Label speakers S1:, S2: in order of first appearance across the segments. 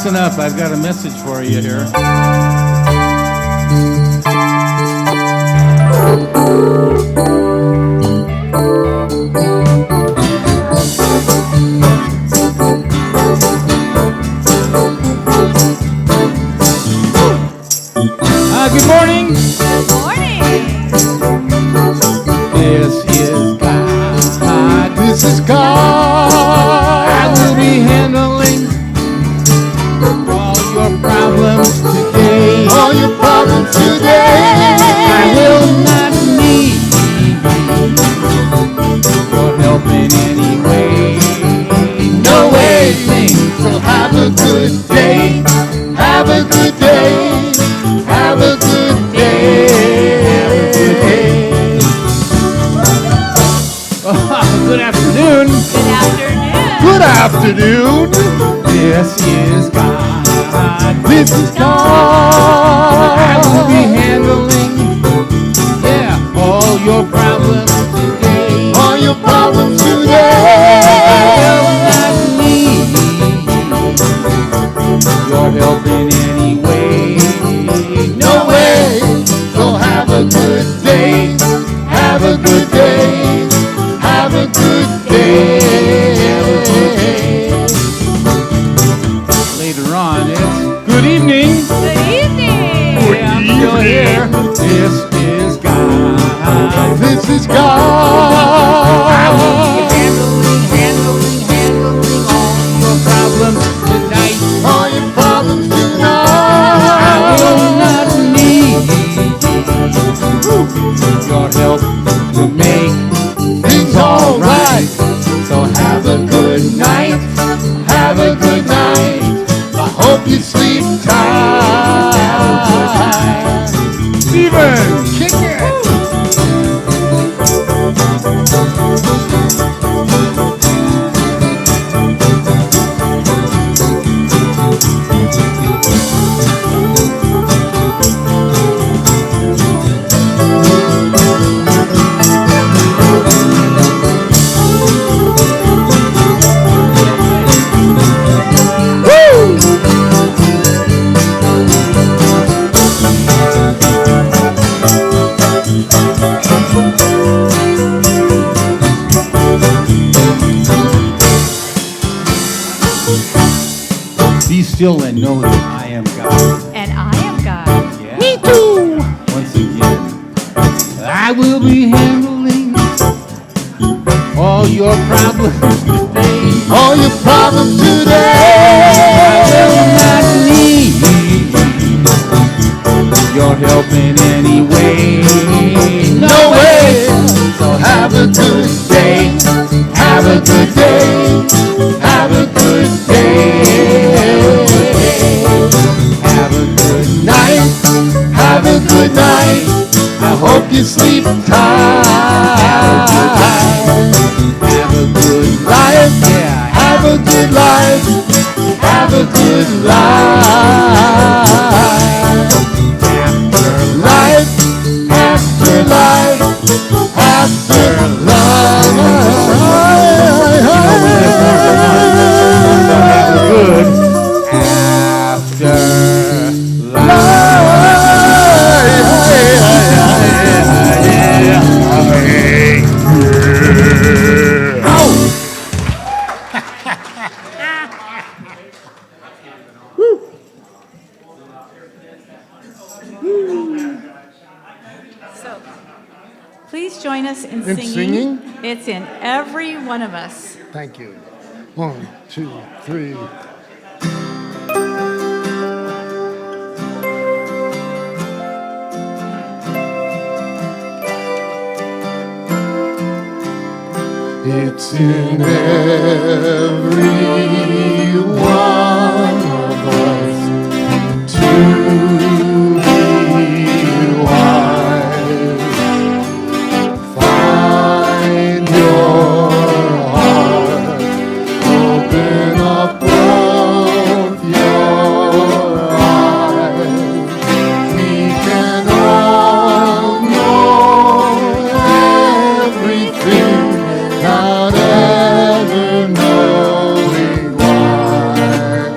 S1: Listen up, I've got a message for you here. Good morning.
S2: Good morning.
S1: This is God. This is God. I will be handling all your problems today.
S3: All your problems today.
S1: I will not need your help in any way. No way.
S3: So have a good day. Have a good day. Have a good day.
S1: Good afternoon.
S2: Good afternoon.
S3: Good afternoon.
S1: This is God.
S3: This is God.
S1: I will be handling, all your problems today.
S3: All your problems today.
S1: I will not need your help in any way.
S3: No way. So have a good day. Have a good day. Have a good day.
S1: Later on, it's good evening.
S2: Good evening.
S1: I'm still here. This is God.
S3: This is God.
S1: I will be handling all your problems tonight.
S3: All your problems
S1: I
S3: tonight.
S1: will not need your help to make
S3: Things all right.
S1: so have a good night.
S3: Have a good night. I hope you sleep tight.
S1: Steven, kick it. Be still and know that I am God.
S2: And I am God.
S1: Yeah. Me too. Once again, I will be handling all your problems today.
S3: All your problems
S1: I
S3: today.
S1: will not need your help in any way.
S3: No way. So have a good day. Have a good day. Have a good day.
S1: Have a good
S3: Night. Have a good night. I hope you sleep tight.
S1: Have a good
S3: Life.
S1: Yeah.
S3: Have a good life. Have a good life. Life. After life. After life.
S1: Have a good after
S2: So, please join us in
S3: In singing?
S2: It's in every one of us.
S3: Thank you. 1, 2, 3. It's in every one of us to be wise. Find your heart, open up both your eyes. We can all know everything without ever knowing why.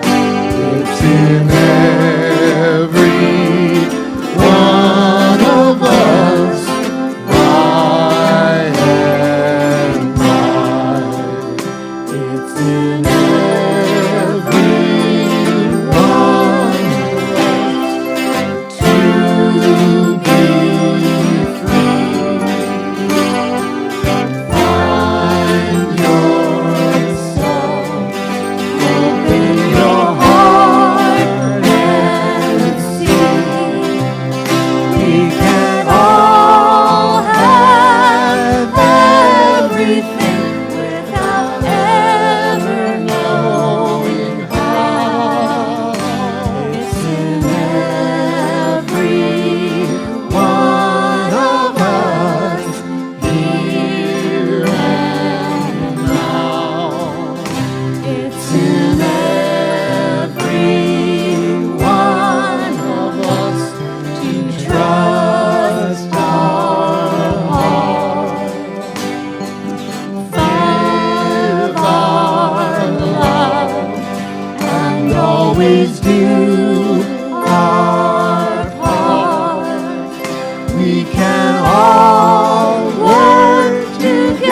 S3: we can all work together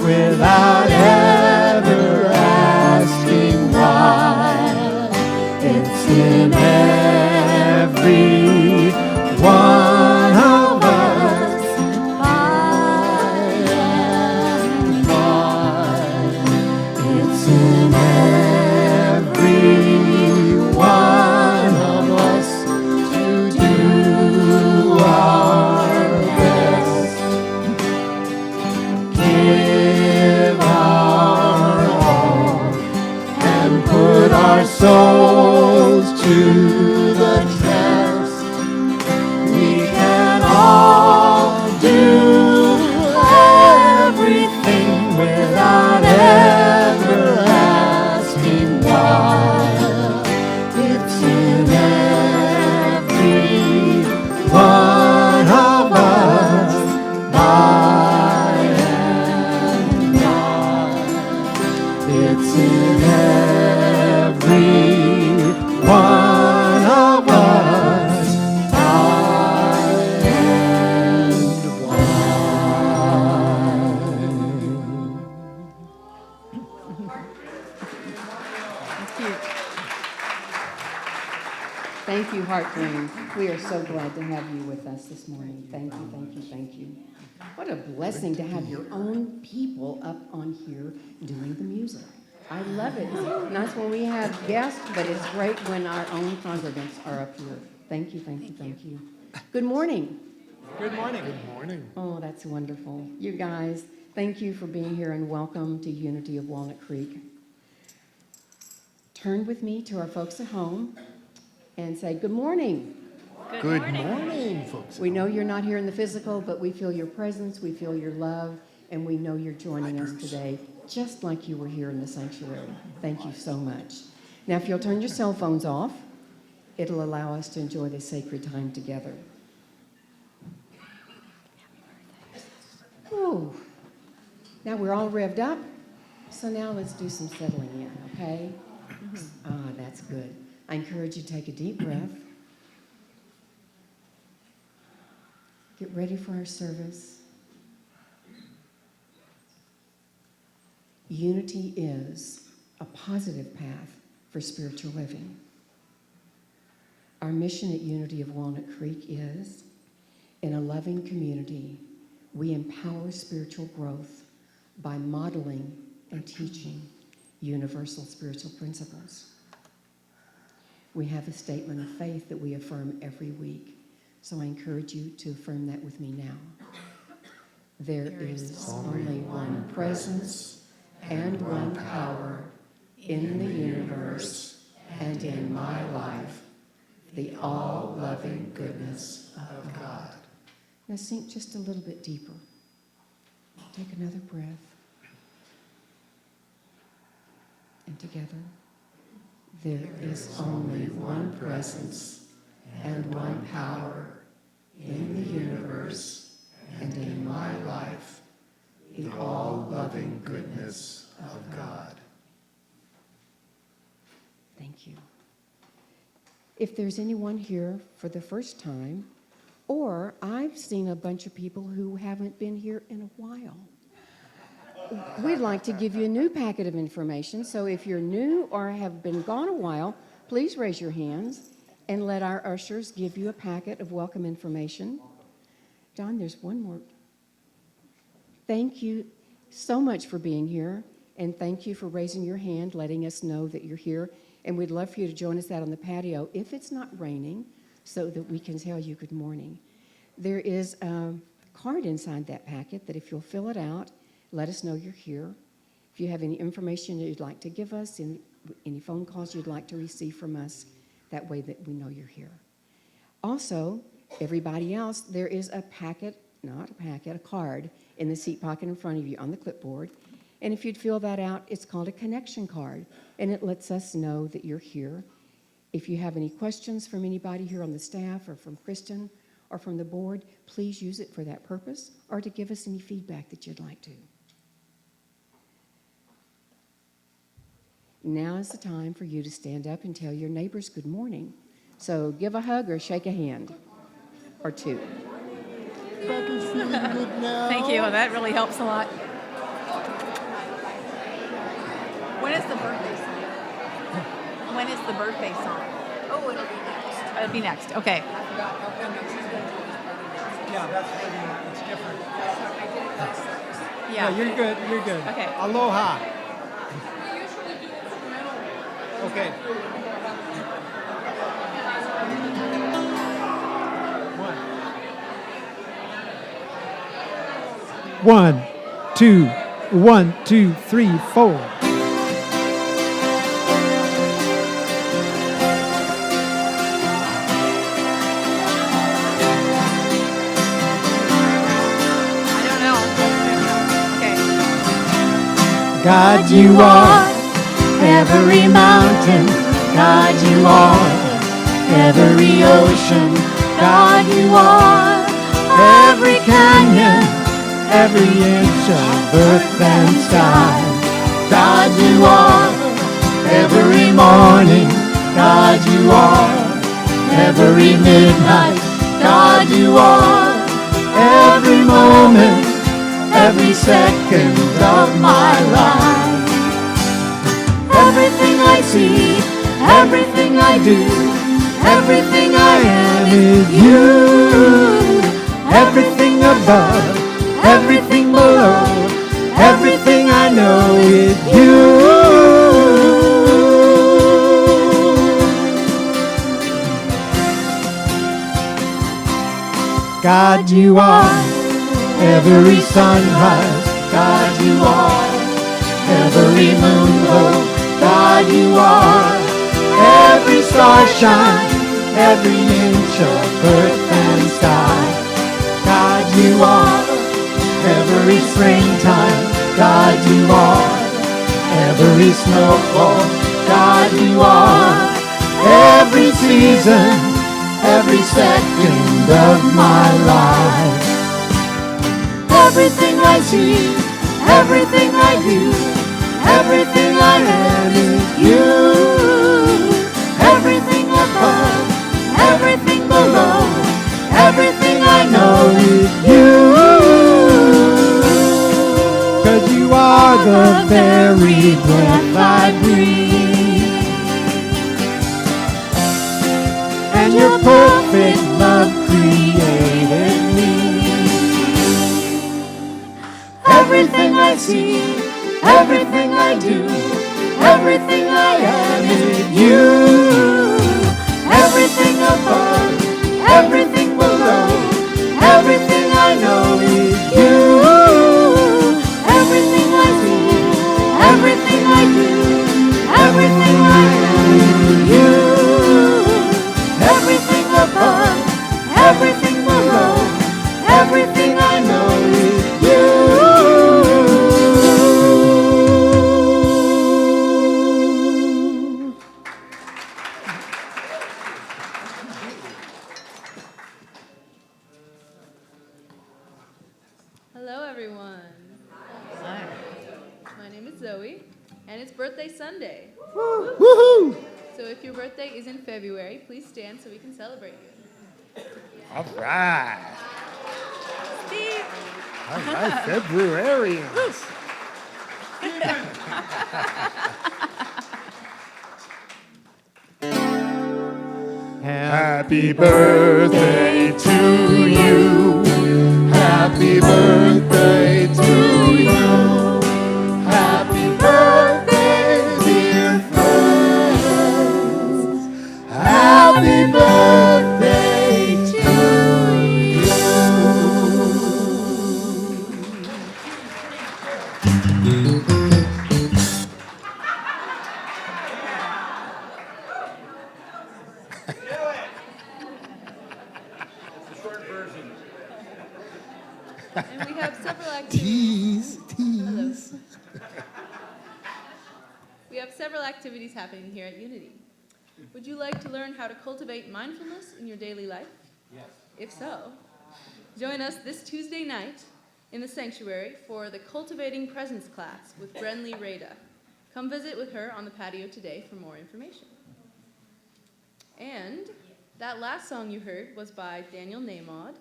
S3: without ever asking why. It's in every one of us, by and by. It's in every one of us to do our best, give our all, and put our souls to the test. We can all do everything without ever asking why. It's in every one of us, by and by. It's in every one of us, by and by.
S4: Thank you, Heartland. We are so glad to have you with us this morning. Thank you, thank you, thank you. What a blessing to have your own people up on here doing the music. I love it. It's nice when we have guests, but it's great when our own congregants are up here. Thank you, thank you, thank you. Good morning.
S3: Good morning. Good morning.
S4: Oh, that's wonderful. You guys, thank you for being here and welcome to Unity of Walnut Creek. Turn with me to our folks at home and say, good morning.
S3: Good morning, folks.
S4: We know you're not here in the physical, but we feel your presence, we feel your love, and we know you're joining us today, just like you were here in the sanctuary. Thank you so much. Now, if you'll turn your cell phones off, it'll allow us to enjoy this sacred time together. Ooh. Now we're all revved up, so now let's do some settling in, okay? Ah, that's good. I encourage you to take a deep breath. Get ready for our service. Unity is a positive path for spiritual living. Our mission at Unity of Walnut Creek is, in a loving community, we empower spiritual growth by modeling and teaching universal spiritual principles. We have a statement of faith that we affirm every week, so I encourage you to affirm that with me now. There is only one presence and one power in the universe and in my life, the all-loving goodness of God. Now sink just a little bit deeper. Take another breath. And together, there is only one presence and one power in the universe and in my life, the all-loving goodness of God. Thank you. If there's anyone here for the first time, or I've seen a bunch of people who haven't been here in a while, we'd like to give you a new packet of information. So if you're new or have been gone a while, please raise your hands and let our ushers give you a packet of welcome information. Don, there's one more. Thank you so much for being here, and thank you for raising your hand, letting us know that you're here. And we'd love for you to join us out on the patio if it's not raining, so that we can tell you good morning. There is a card inside that packet that if you'll fill it out, let us know you're here. If you have any information that you'd like to give us, any phone calls you'd like to receive from us, that way that we know you're here. Also, everybody else, there is a packet, not a packet, a card in the seat pocket in front of you on the clipboard. And if you'd fill that out, it's called a connection card, and it lets us know that you're here. If you have any questions from anybody here on the staff or from Kristen or from the board, please use it for that purpose or to give us any feedback that you'd like to. Now is the time for you to stand up and tell your neighbors good morning. So give a hug or shake a hand. or two.
S2: Thank you. That really helps a lot. When is the birthday song? When is the birthday song?
S5: Oh, it'll be next.
S2: It'll be next. Okay.
S6: Yeah, that's pretty, it's different.
S2: Yeah.
S6: No, you're good, you're good.
S2: Okay.
S6: Aloha. Okay. One, two, 1, 2, 3, 4.
S2: I don't know. Okay.
S6: God, you are every mountain. God, you are every ocean. God, you are every canyon, every inch of earth and sky. God, you are every morning. God, you are every midnight. God, you are every moment, every second of my life. Everything I see, everything I do, everything I am is you. Everything above, everything below, everything I know is you. God, you are every sunrise. God, you are every moonglow. God, you are every starshine, every inch of earth and sky. God, you are every springtime. God, you are every snowfall. God, you are every season, every second of my life. Everything I see, everything I do, everything I am is you. Everything above, everything below, everything I know is you. 'Cause you are the very breath I breathe. And your perfect love created me. Everything I see, everything I do, everything I am is you. Everything above, everything below, everything I know is you. Everything I see, everything I do, everything I am is you. Everything above, everything below, everything I know is you.
S5: Hello, everyone. My name is Zoe, and it's birthday Sunday.
S6: Woohoo!
S5: So if your birthday is in February, please stand so we can celebrate you.
S3: All right.
S2: Steve.
S3: All right, Februarians. Happy birthday to you. Happy birthday to you. Happy birthday, dear friends. Happy birthday to you.
S5: And we have several activities. Hello. We have several activities happening here at Unity. Would you like to learn how to cultivate mindfulness in your daily life? Yes. If so, join us this Tuesday night in the sanctuary for the Cultivating Presence class with Brenly Rada. Come visit with her on the patio today for more information. And That last song you heard was by Daniel Namaud.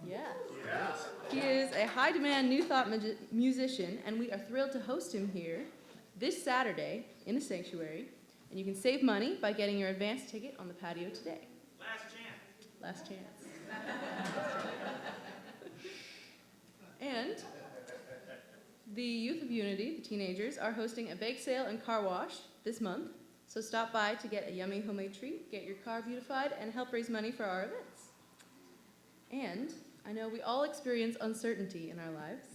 S5: Yeah. Yes. He is a high-demand New Thought musician, and we are thrilled to host him here this Saturday in the sanctuary. And you can save money by getting your advance ticket on the patio today. Last chance. And the Youth of Unity, the teenagers, are hosting a bake sale and car wash this month. So stop by to get a yummy homemade treat, get your car beautified, and help raise money for our events. And I know we all experience uncertainty in our lives.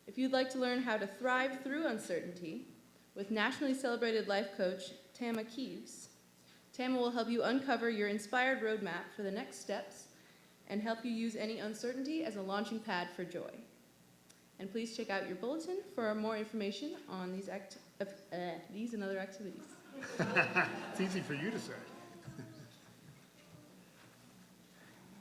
S5: If you'd like to learn how to thrive through uncertainty with nationally celebrated life coach Tama Keeves, Tama will help you uncover your inspired roadmap for the next steps and help you use any uncertainty as a launching pad for joy. And please check out your bulletin for more information on these and other activities.
S7: It's easy for you to say.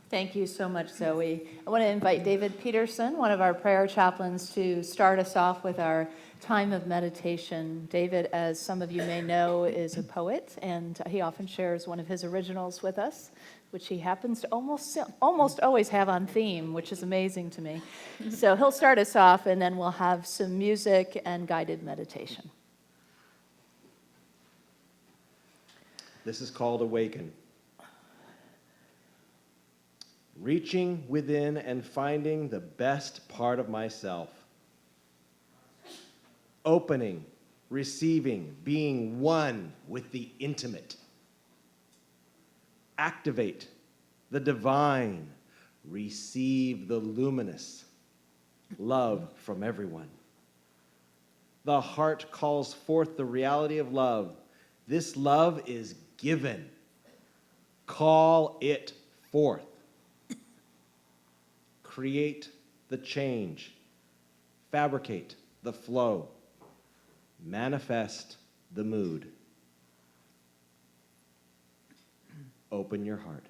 S8: Thank you so much, Zoe. I want to invite David Peterson, one of our prayer chaplains, to start us off with our time of meditation. David, as some of you may know, is a poet, and he often shares one of his originals with us, which he happens to almost always have on theme, which is amazing to me. So he'll start us off, and then we'll have some music and guided meditation.
S9: This is called Awaken. Reaching within and finding the best part of myself. Opening, receiving, being one with the intimate. Activate the divine. Receive the luminous. Love from everyone. The heart calls forth the reality of love. This love is given. Call it forth. Create the change. Fabricate the flow. Manifest the mood. Open your heart.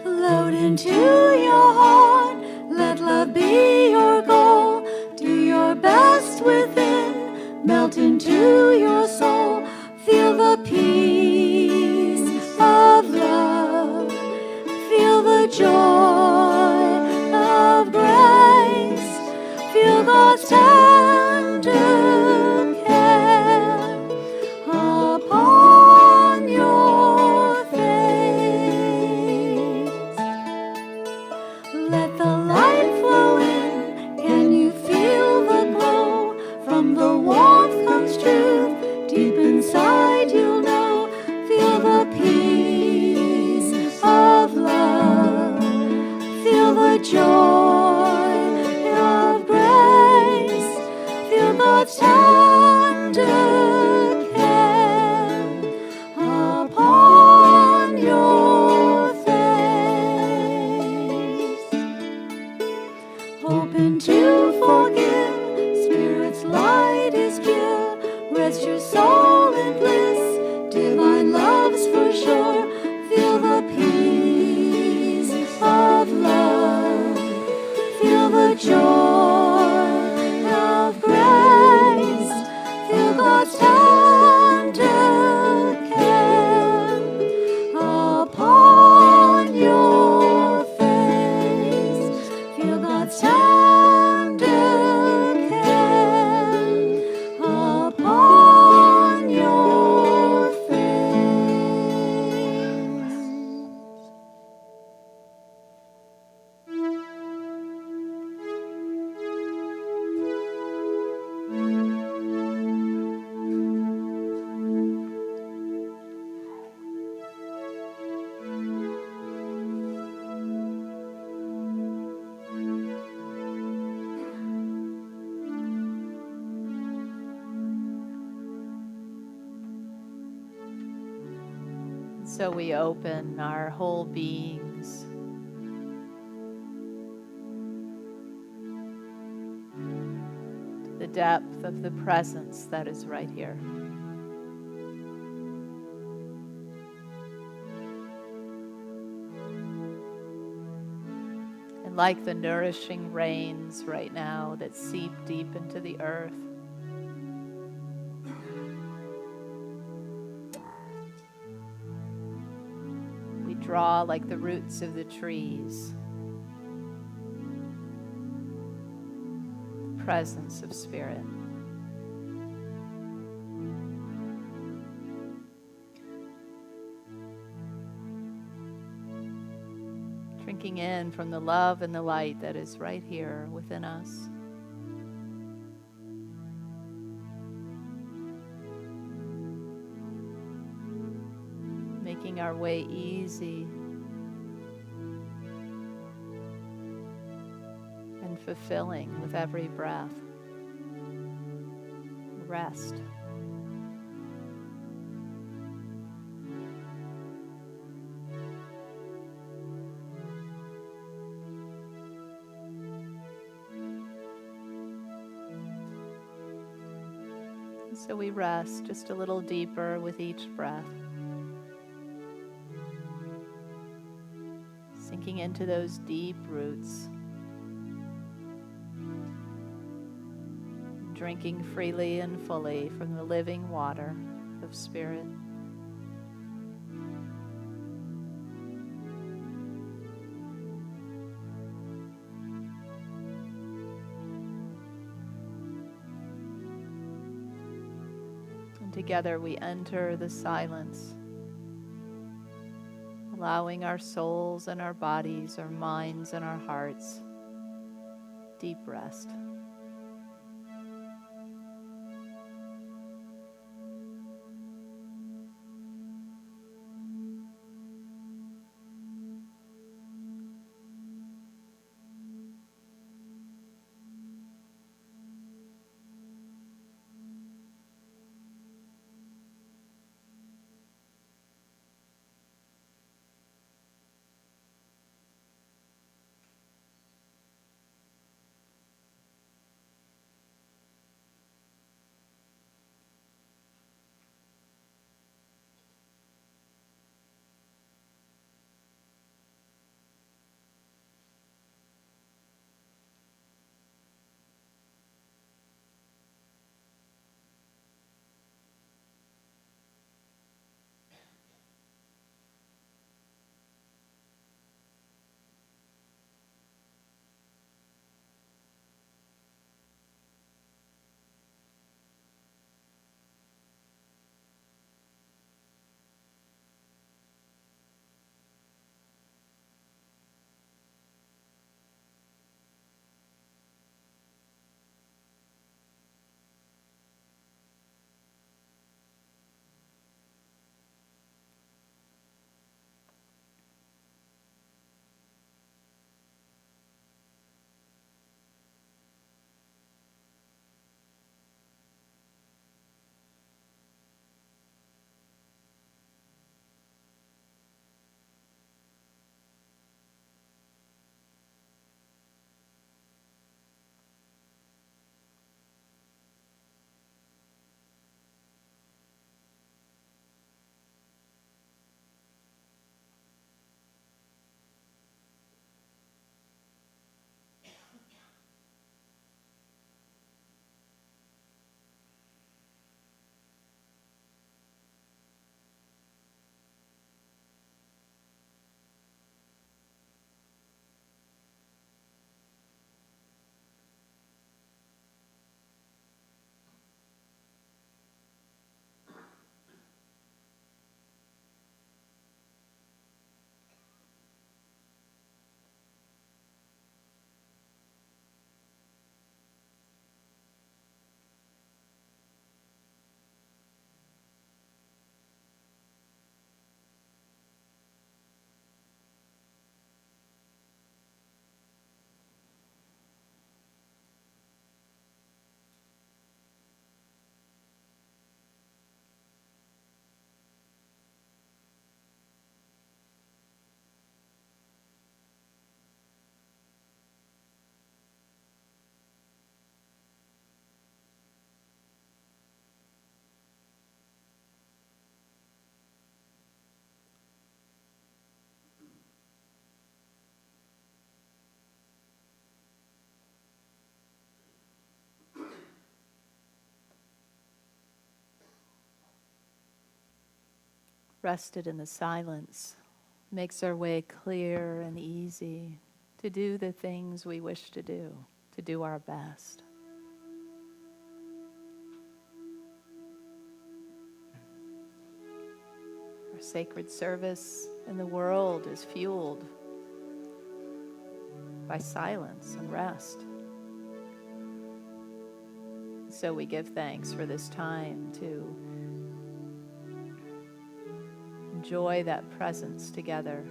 S6: Float into your heart, let love be your goal. Do your best within, melt into your soul. Feel the peace of love, feel the joy of grace, feel God's tender care upon your face. Let the light flow in. Can you feel the glow? From the warmth comes truth. Deep inside you'll know. Feel the peace of love. Feel the joy of grace. Feel God's tender care upon your face. Open to forgive, Spirit's light is pure. Rest your soul in bliss, divine love's for sure. Feel the peace of love, feel the joy of grace, feel God's tender care upon your face. Feel God's tender care upon your face.
S8: So we open our whole beings to the depth of the presence that is right here. like the nourishing rains right now that seep deep into the earth. We draw like the roots of the trees. The presence of Spirit. Drinking in from the love and the light that is right here within us. Making our way easy and fulfilling with every breath. Rest. So we rest just a little deeper with each breath. Sinking into those deep roots. Drinking freely and fully from the living water of Spirit. And together we enter the silence, allowing our souls and our bodies, our minds and our hearts deep rest. rested in the silence, makes our way clear and easy to do the things we wish to do our best. Our sacred service in the world is fueled by silence and rest. So we give thanks for this time to enjoy that presence together.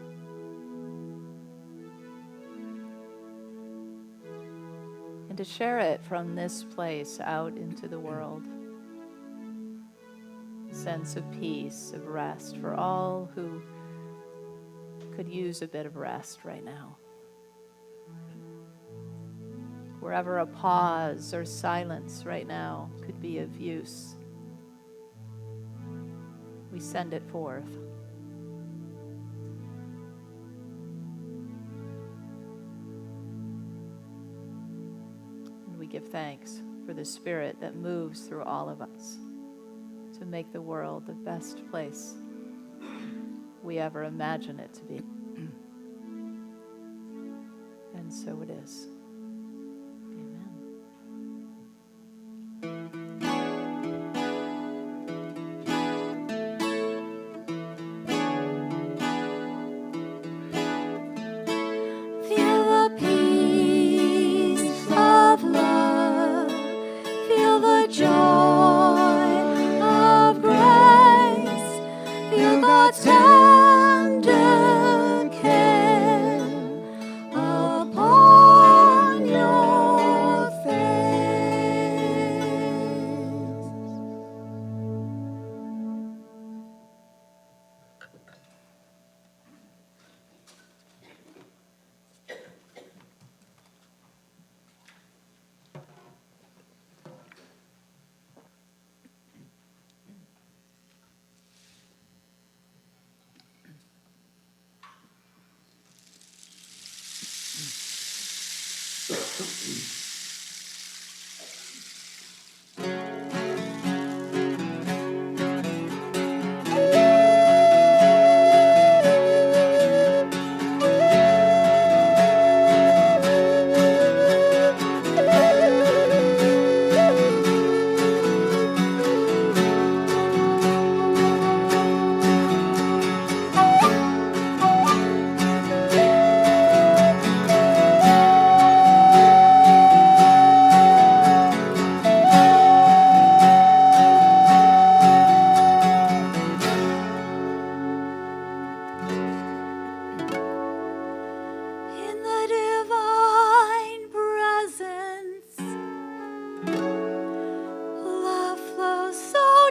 S8: And to share it from this place out into the world. Sense of peace, of rest for all who could use a bit of rest right now. Wherever a pause or silence right now could be of use, we send it forth. And we give thanks for the Spirit that moves through all of us to make the world the best place we ever imagine it to be. And so it is.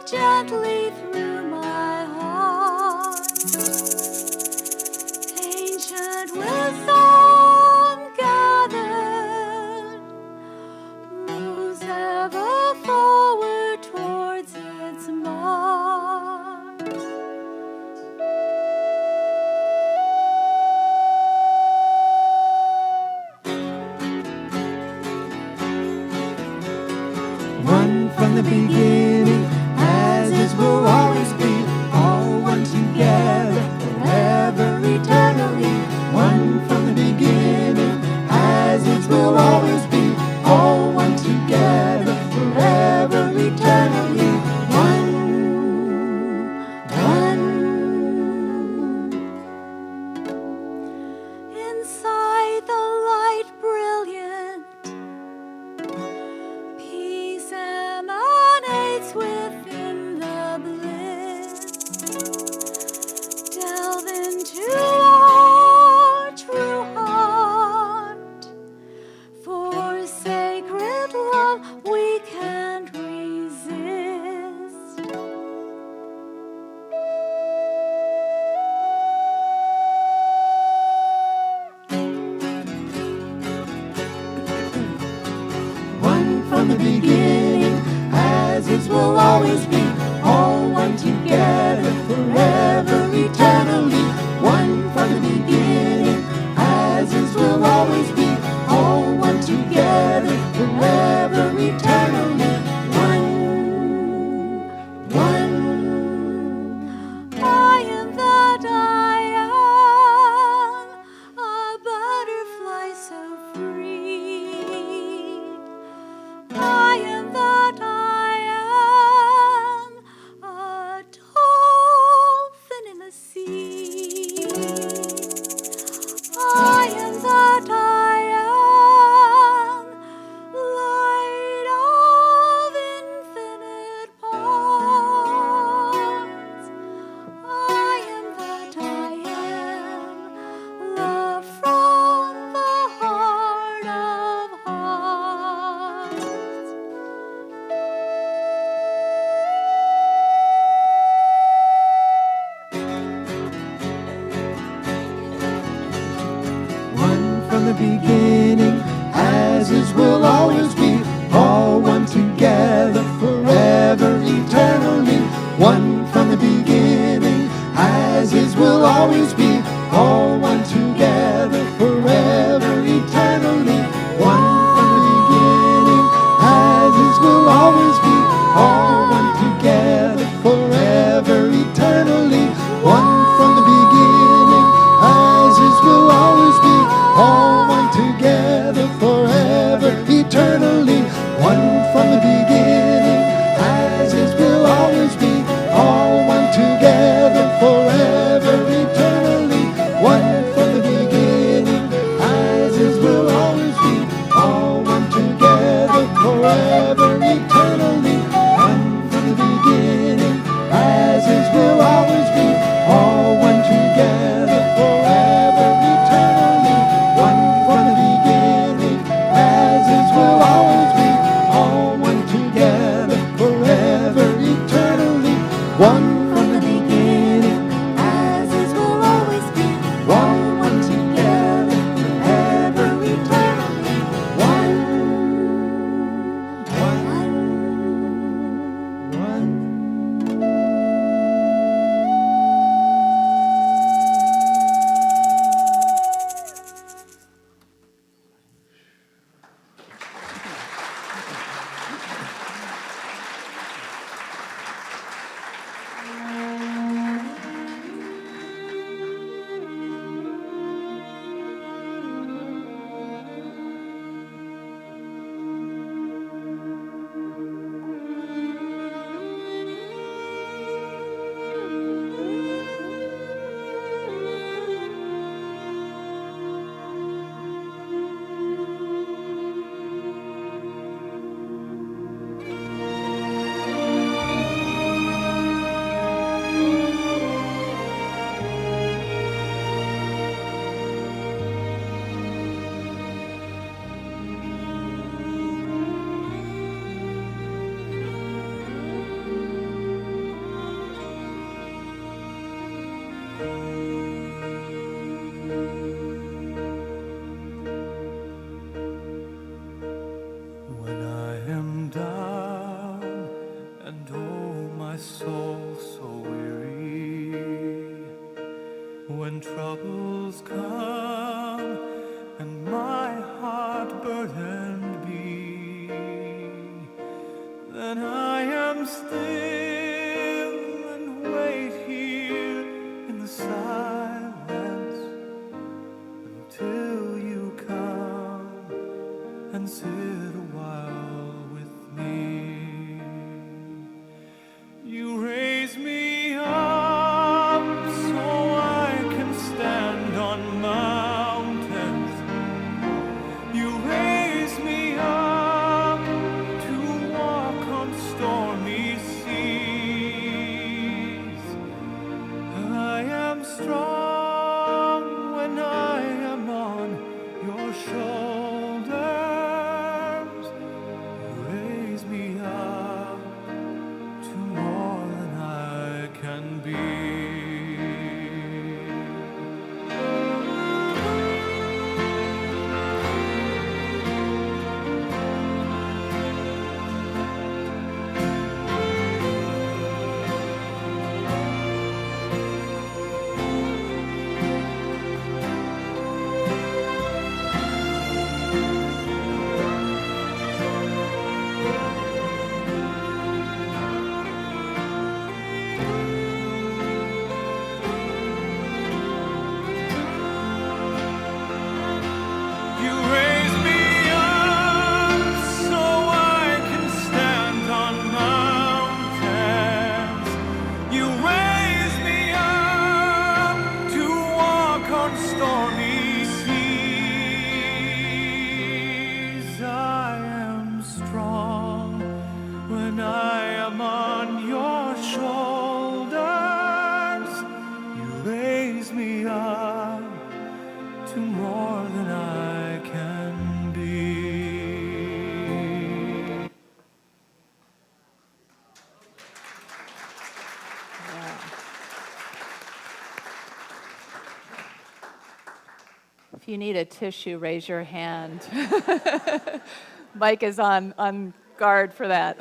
S6: Gently through my heart, ancient wisdom gathered, moves ever forward towards its mark.
S3: One from the beginning, will always be all one together, forever, eternally. One from the beginning, as it will always be all one together, forever, eternally. One.
S6: Inside the light brilliant, peace emanates within the bliss. Delve into our true heart. For sacred love we can't resist.
S3: One from the beginning, as it will always be, all one together, forever, eternally. One from the beginning, as it will always be, all one together, forever, eternally. One.
S6: I am
S3: from the beginning, as is will always be, all one together forever eternally. One from the beginning, as is will always be, all one together forever eternally. One from the beginning, as is will always be, all one together forever eternally. One from the beginning, as is will always be, all one together forever eternally. One from the beginning, as is will always be, all one together forever eternally. One from the beginning, as is will always be, all one together forever eternally. One from the beginning, as is will always be, all one together forever eternally. One from the beginning, as is will always be, all one together forever eternally. One from the beginning,
S6: as is will always be,
S3: all one together forever eternally. One.
S10: When I am down and oh my soul so weary, when troubles come and my heart burdened be, then I am still and wait here in the silence until you come and sit a while with me. You raise me up so I can stand on mountains. You raise me up to walk on stormy seas. I am strong when I am on your shoulders. You raise me up to more than I can be. You raise me up so I can stand on mountains. You raise me up to walk on stormy seas. I am strong when I am on your shoulders. You raise me up to more than I can be.
S8: If you need a tissue, raise your hand. Mike is on guard for that.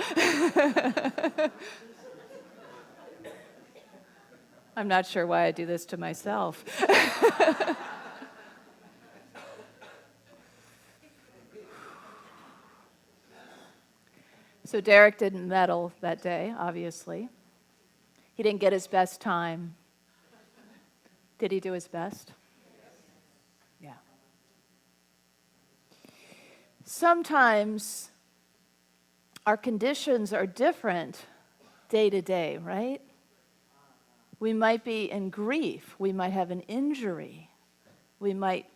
S8: I'm not sure why I do this to myself. So Derek didn't medal that day, obviously. He didn't get his best time. Did he do his best? Yeah. Sometimes our conditions are different day to day, right? We might be in grief. We might have an injury. We might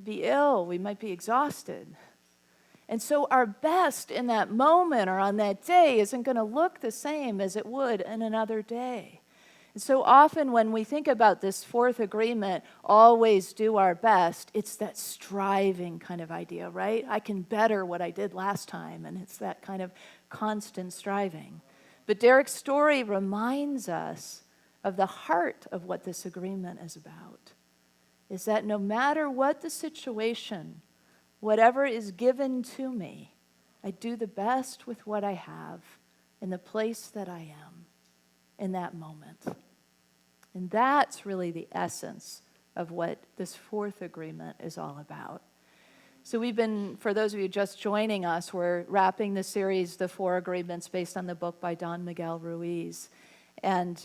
S8: be ill. We might be exhausted. And so our best in that moment or on that day isn't going to look the same as it would in another day. And so often when we think about this fourth agreement, always do our best, it's that striving kind of idea, right? I can better what I did last time, and it's that kind of constant striving. But Derek's story reminds us of the heart of what this agreement is about, is that no matter what the situation, whatever is given to me, I do the best with what I have in the place that I am in that moment. And that's really the essence of what this fourth agreement is all about. So we've been, for those of you just joining us, we're wrapping the series, The Four Agreements, based on the book by Don Miguel Ruiz. And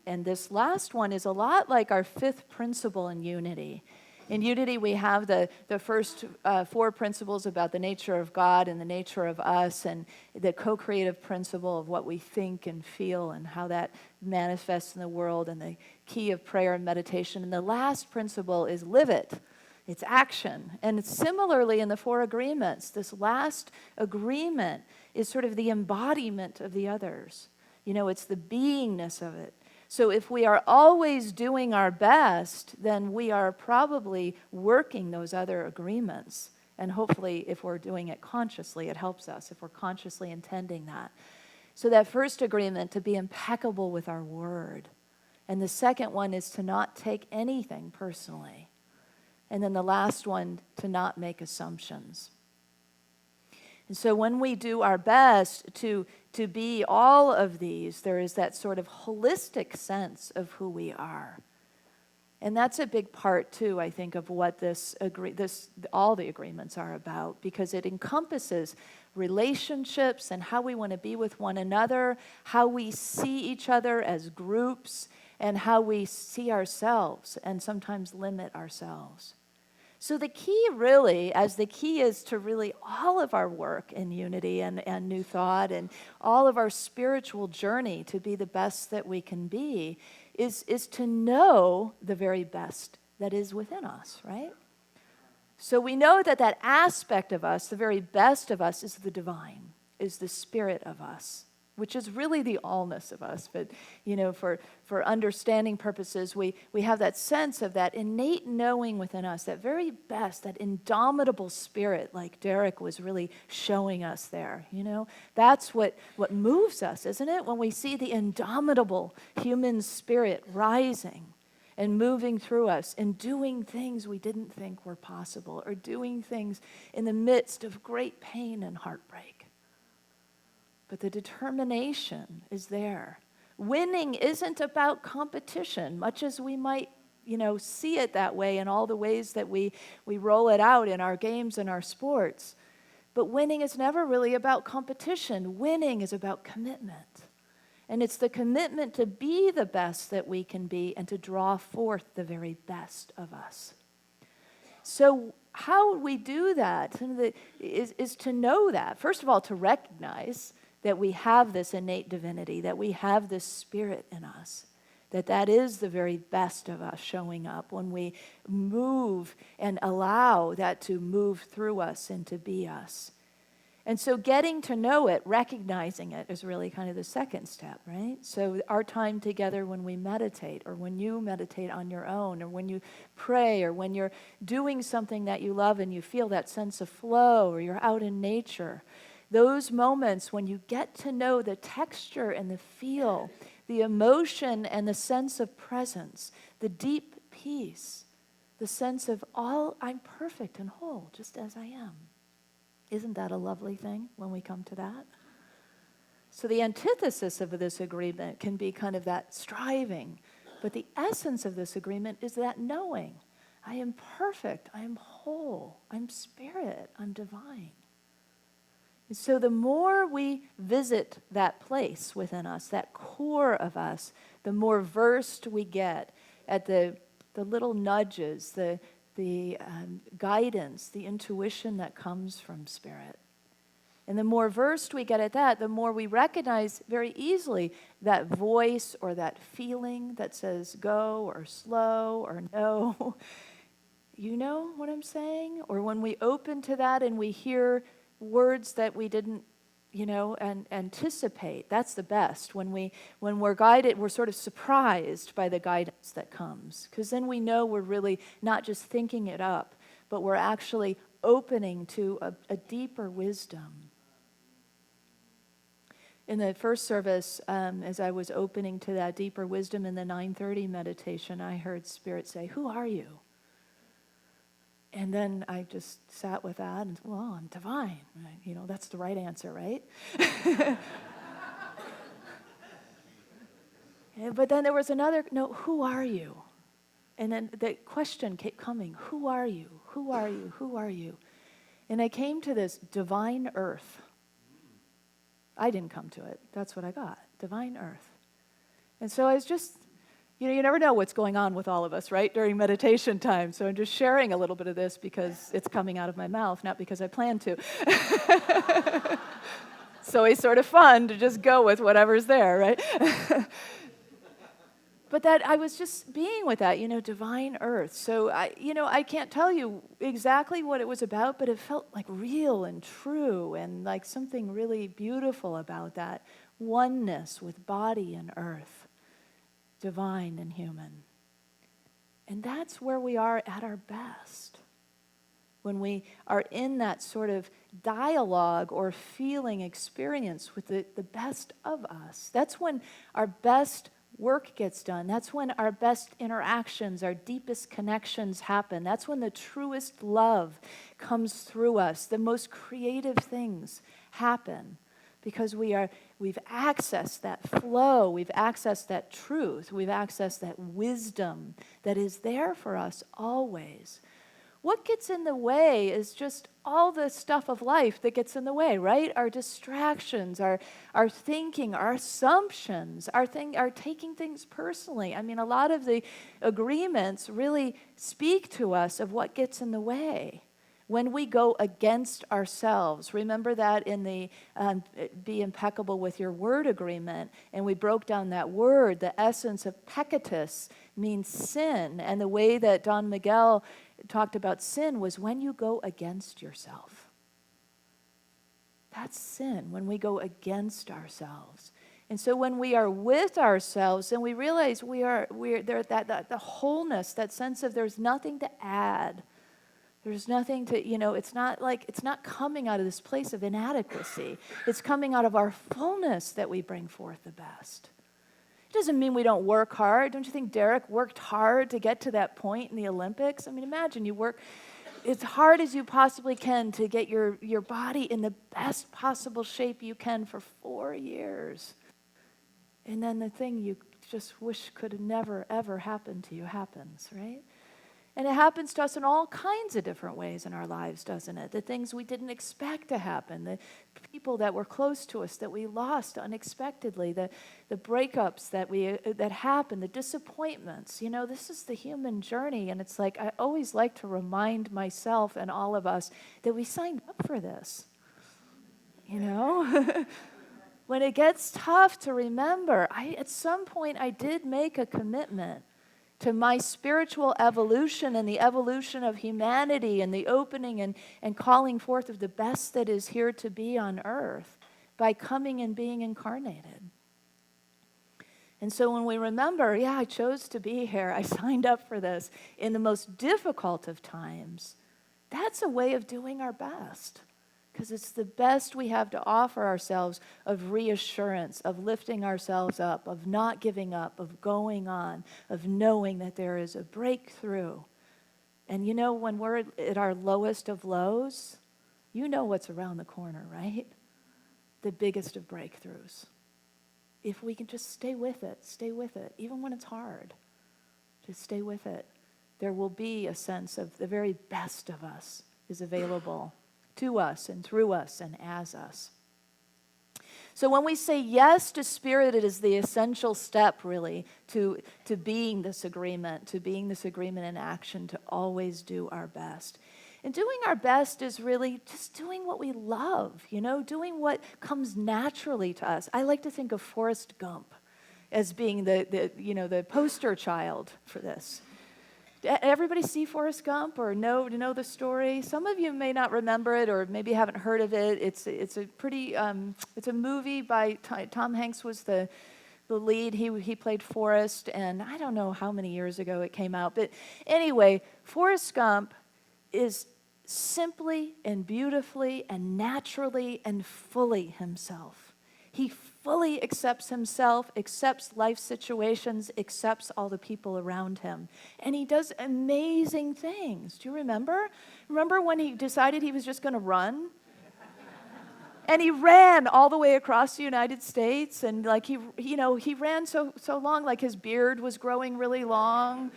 S8: this last one is a lot like our fifth principle in Unity. In Unity, we have the first four principles about the nature of God and the nature of us, and the co-creative principle of what we think and feel and how that manifests in the world, and the key of prayer and meditation. And the last principle is live it. It's action. And similarly in the four agreements, this last agreement is sort of the embodiment of the others. You know, it's the beingness of it. So if we are always doing our best, then we are probably working those other agreements. And hopefully, if we're doing it consciously, it helps us, if we're consciously intending that. So that first agreement, to be impeccable with our word. And the second one is to not take anything personally. And then the last one, to not make assumptions. And so when we do our best to be all of these, there is that sort of holistic sense of who we are. And that's a big part, too, I think, of what all the agreements are about, because it encompasses relationships and how we want to be with one another, how we see each other as groups, and how we see ourselves and sometimes limit ourselves. So the key really, as the key is to really all of our work in Unity and New Thought and all of our spiritual journey to be the best that we can be, is to know the very best that is within us, right? So we know that aspect of us, the very best of us, is the divine, is the spirit of us, which is really the allness of us. But, you know, for understanding purposes, we have that sense of that innate knowing within us, that very best, that indomitable spirit, like Derek was really showing us there, you know? That's what moves us, isn't it? When we see the indomitable human spirit rising and moving through us and doing things we didn't think were possible, or doing things in the midst of great pain and heartbreak. But the determination is there. Winning isn't about competition, much as we might, you know, see it that way in all the ways that we roll it out in our games and our sports. But winning is never really about competition. Winning is about commitment. And it's the commitment to be the best that we can be and to draw forth the very best of us. So how we do that is to know that. First of all, to recognize that we have this innate divinity, that we have this spirit in us, that is the very best of us showing up when we move and allow that to move through us and to be us. And so getting to know it, recognizing it, is really kind of the second step, right? So our time together when we meditate, or when you meditate on your own, or when you pray, or when you're doing something that you love and you feel that sense of flow, or you're out in nature, those moments when you get to know the texture and the feel, the emotion and the sense of presence, the deep peace, The sense of I'm perfect and whole just as I am. Isn't that a lovely thing when we come to that? So the antithesis of this agreement can be kind of that striving, but the essence of this agreement is that knowing. I am perfect, I am whole, I'm spirit, I'm divine. And so the more we visit that place within us, that core of us, the more versed we get at the little nudges, the guidance, the intuition that comes from spirit. And the more versed we get at that, the more we recognize very easily that voice or that feeling that says go or slow or no. You know what I'm saying? Or when we open to that and we hear words that we didn't, and anticipate, that's the best. When we're guided, we're sort of surprised by the guidance that comes. Because then we know we're really not just thinking it up, but we're actually opening to a deeper wisdom. In the first service, as I was opening to that deeper wisdom in the 9:30 meditation, I heard Spirit say, "Who are you?" And then I just sat with that and, well, I'm divine. That's the right answer, right? But then there was another, no, who are you? And then the question kept coming, who are you? Who are you? Who are you? And I came to this divine earth. I didn't come to it. That's what I got, divine earth. And so I was just, you never know what's going on with all of us, right, during meditation time. So I'm just sharing a little bit of this because it's coming out of my mouth, not because I plan to. So it's sort of fun to just go with whatever's there, right? But that I was just being with that, divine earth. So I can't tell you exactly what it was about, but it felt like real and true and like something really beautiful about that oneness with body and earth, divine and human. And that's where we are at our best. When we are in that sort of dialogue or feeling experience with the best of us. That's when our best work gets done. That's when our best interactions, our deepest connections happen. That's when the truest love comes through us. The most creative things happen because we've accessed that flow, we've accessed that truth, we've accessed that wisdom that is there for us always. What gets in the way is just all the stuff of life that gets in the way, right? Our distractions, our thinking, our assumptions, our taking things personally. I mean, a lot of the agreements really speak to us of what gets in the way. When we go against ourselves, remember that in the be impeccable with your word agreement, and we broke down that word, the essence of peccatus means sin, and the way that Don Miguel talked about sin was when you go against yourself. That's sin, when we go against ourselves. And so when we are with ourselves, then we realize we're there, that the wholeness, that sense of there's nothing to add. There's nothing to, it's not coming out of this place of inadequacy. It's coming out of our fullness that we bring forth the best. It doesn't mean we don't work hard. Don't you think Derek worked hard to get to that point in the Olympics? I mean, imagine you work as hard as you possibly can to get your body in the best possible shape you can for 4 years. And then the thing you just wish could never, ever happen to you happens, right? And it happens to us in all kinds of different ways in our lives, doesn't it? The things we didn't expect to happen, the people that were close to us that we lost unexpectedly, the breakups that happened, the disappointments. This is the human journey, and it's like I always like to remind myself and all of us that we signed up for this. When it gets tough to remember, at some point I did make a commitment to my spiritual evolution and the evolution of humanity and the opening and calling forth of the best that is here to be on earth by coming and being incarnated. And so when we remember, I chose to be here, I signed up for this in the most difficult of times, that's a way of doing our best. Because it's the best we have to offer ourselves of reassurance, of lifting ourselves up, of not giving up, of going on, of knowing that there is a breakthrough And you know, when we're at our lowest of lows, you know what's around the corner, right? The biggest of breakthroughs. If we can just stay with it, even when it's hard, just stay with it. There will be a sense of the very best of us is available to us and through us and as us. So when we say yes to Spirit, it is the essential step, really, to being this agreement in action, to always do our best. And doing our best is really just doing what we love, doing what comes naturally to us. I like to think of Forrest Gump as being the poster child for this. Everybody see Forrest Gump or know the story? Some of you may not remember it or maybe haven't heard of it. It's a movie by Tom Hanks was the lead. He played Forrest, and I don't know how many years ago it came out. But anyway, Forrest Gump is simply and beautifully and naturally and fully himself. He fully accepts himself, accepts life situations, accepts all the people around him. And he does amazing things. Do you remember? Remember when he decided he was just going to run? And he ran all the way across the United States, and he ran so long, like his beard was growing really long.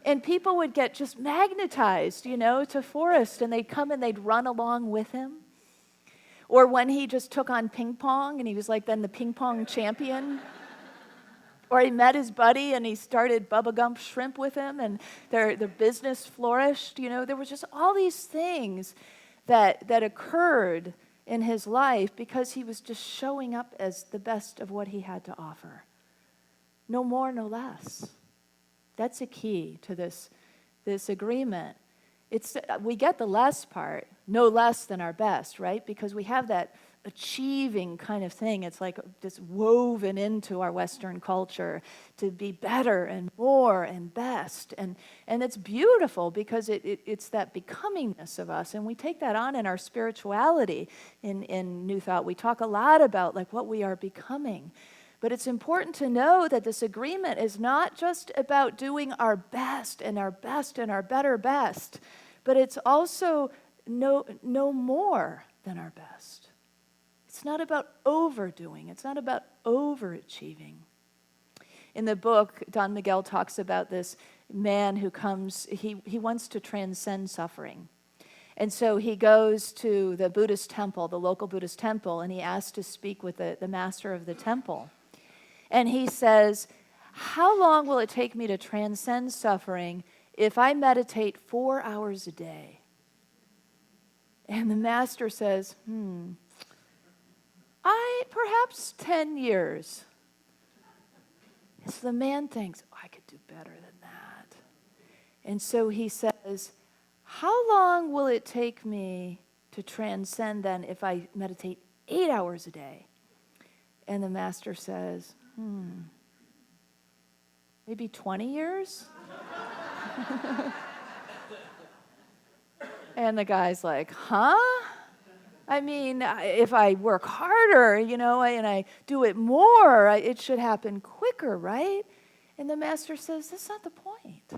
S8: And people would get just magnetized, to Forrest, and they'd come and they'd run along with him. Or when he just took on ping pong and he was then the ping pong champion. Or he met his buddy and he started Bubba Gump Shrimp with him and their business flourished. There was just all these things that occurred in his life because he was just showing up as the best of what he had to offer. No more, no less. That's a key to this agreement. We get the less part, no less than our best, right? Because we have that achieving kind of thing. It's like just woven into our Western culture to be better and more and best. And it's beautiful because it's that becomingness of us. And we take that on in our spirituality in New Thought. We talk a lot about what we are becoming. But it's important to know that this agreement is not just about doing our best and our best and our better best, but it's also no more than our best. It's not about overdoing. It's not about overachieving. In the book, Don Miguel talks about this man who comes, he wants to transcend suffering. And so he goes to the Buddhist temple, the local Buddhist temple, and he asks to speak with the master of the temple. And he says, how long will it take me to transcend suffering if I meditate 4 hours a day? And the master says, perhaps 10 years. So the man thinks, I could do better than that. And so he says, how long will it take me to transcend then if I meditate 8 hours a day? And the master says, maybe 20 years? And the guy's like, huh? I mean, if I work harder, and I do it more, it should happen quicker, right? And the master says, that's not the point.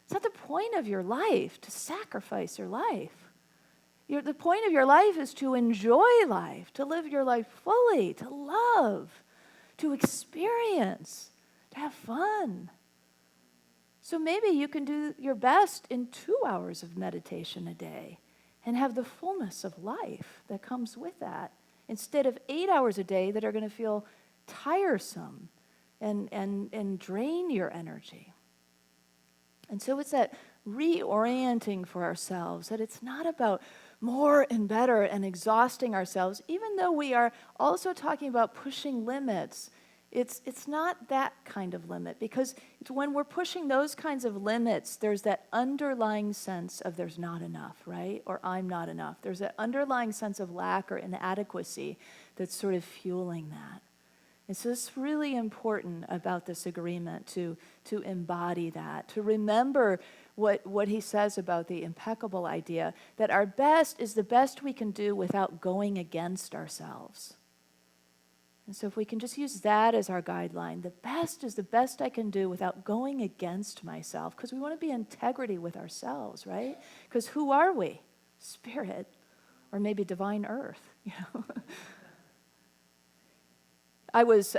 S8: It's not the point of your life to sacrifice your life. The point of your life is to enjoy life, to live your life fully, to love, to experience, to have fun. So maybe you can do your best in 2 hours of meditation a day and have the fullness of life that comes with that, instead of 8 hours a day that are going to feel tiresome and drain your energy. And so it's that reorienting for ourselves, that it's not about more and better and exhausting ourselves, even though we are also talking about pushing limits. It's not that kind of limit, because when we're pushing those kinds of limits, there's that underlying sense of there's not enough, right? Or I'm not enough. There's that underlying sense of lack or inadequacy that's sort of fueling that. And so it's really important about this agreement to embody that, to remember what he says about the impeccable idea, that our best is the best we can do without going against ourselves. And so if we can just use that as our guideline, the best is the best I can do without going against myself, because we want to be in integrity with ourselves, right? Because who are we? Spirit, or maybe divine earth, you know? I was,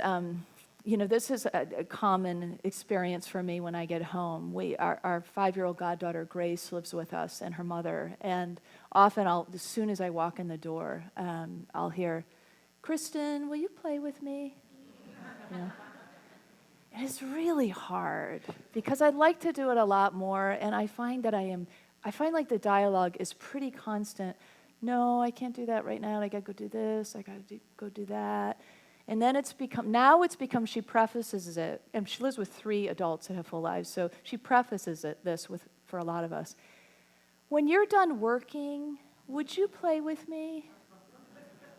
S8: this is a common experience for me when I get home. Our 5-year-old goddaughter, Grace, lives with us and her mother. And often, as soon as I walk in the door, I'll hear, "Kristen, will you play with me?" You know? And it's really hard because I'd like to do it a lot more. And I find like the dialogue is pretty constant. "No, I can't do that right now. I got to go do this. I got to go do that." And then it's become she prefaces it, and she lives with 3 adults that have full lives, so she prefaces this for a lot of us. "When you're done working, would you play with me?"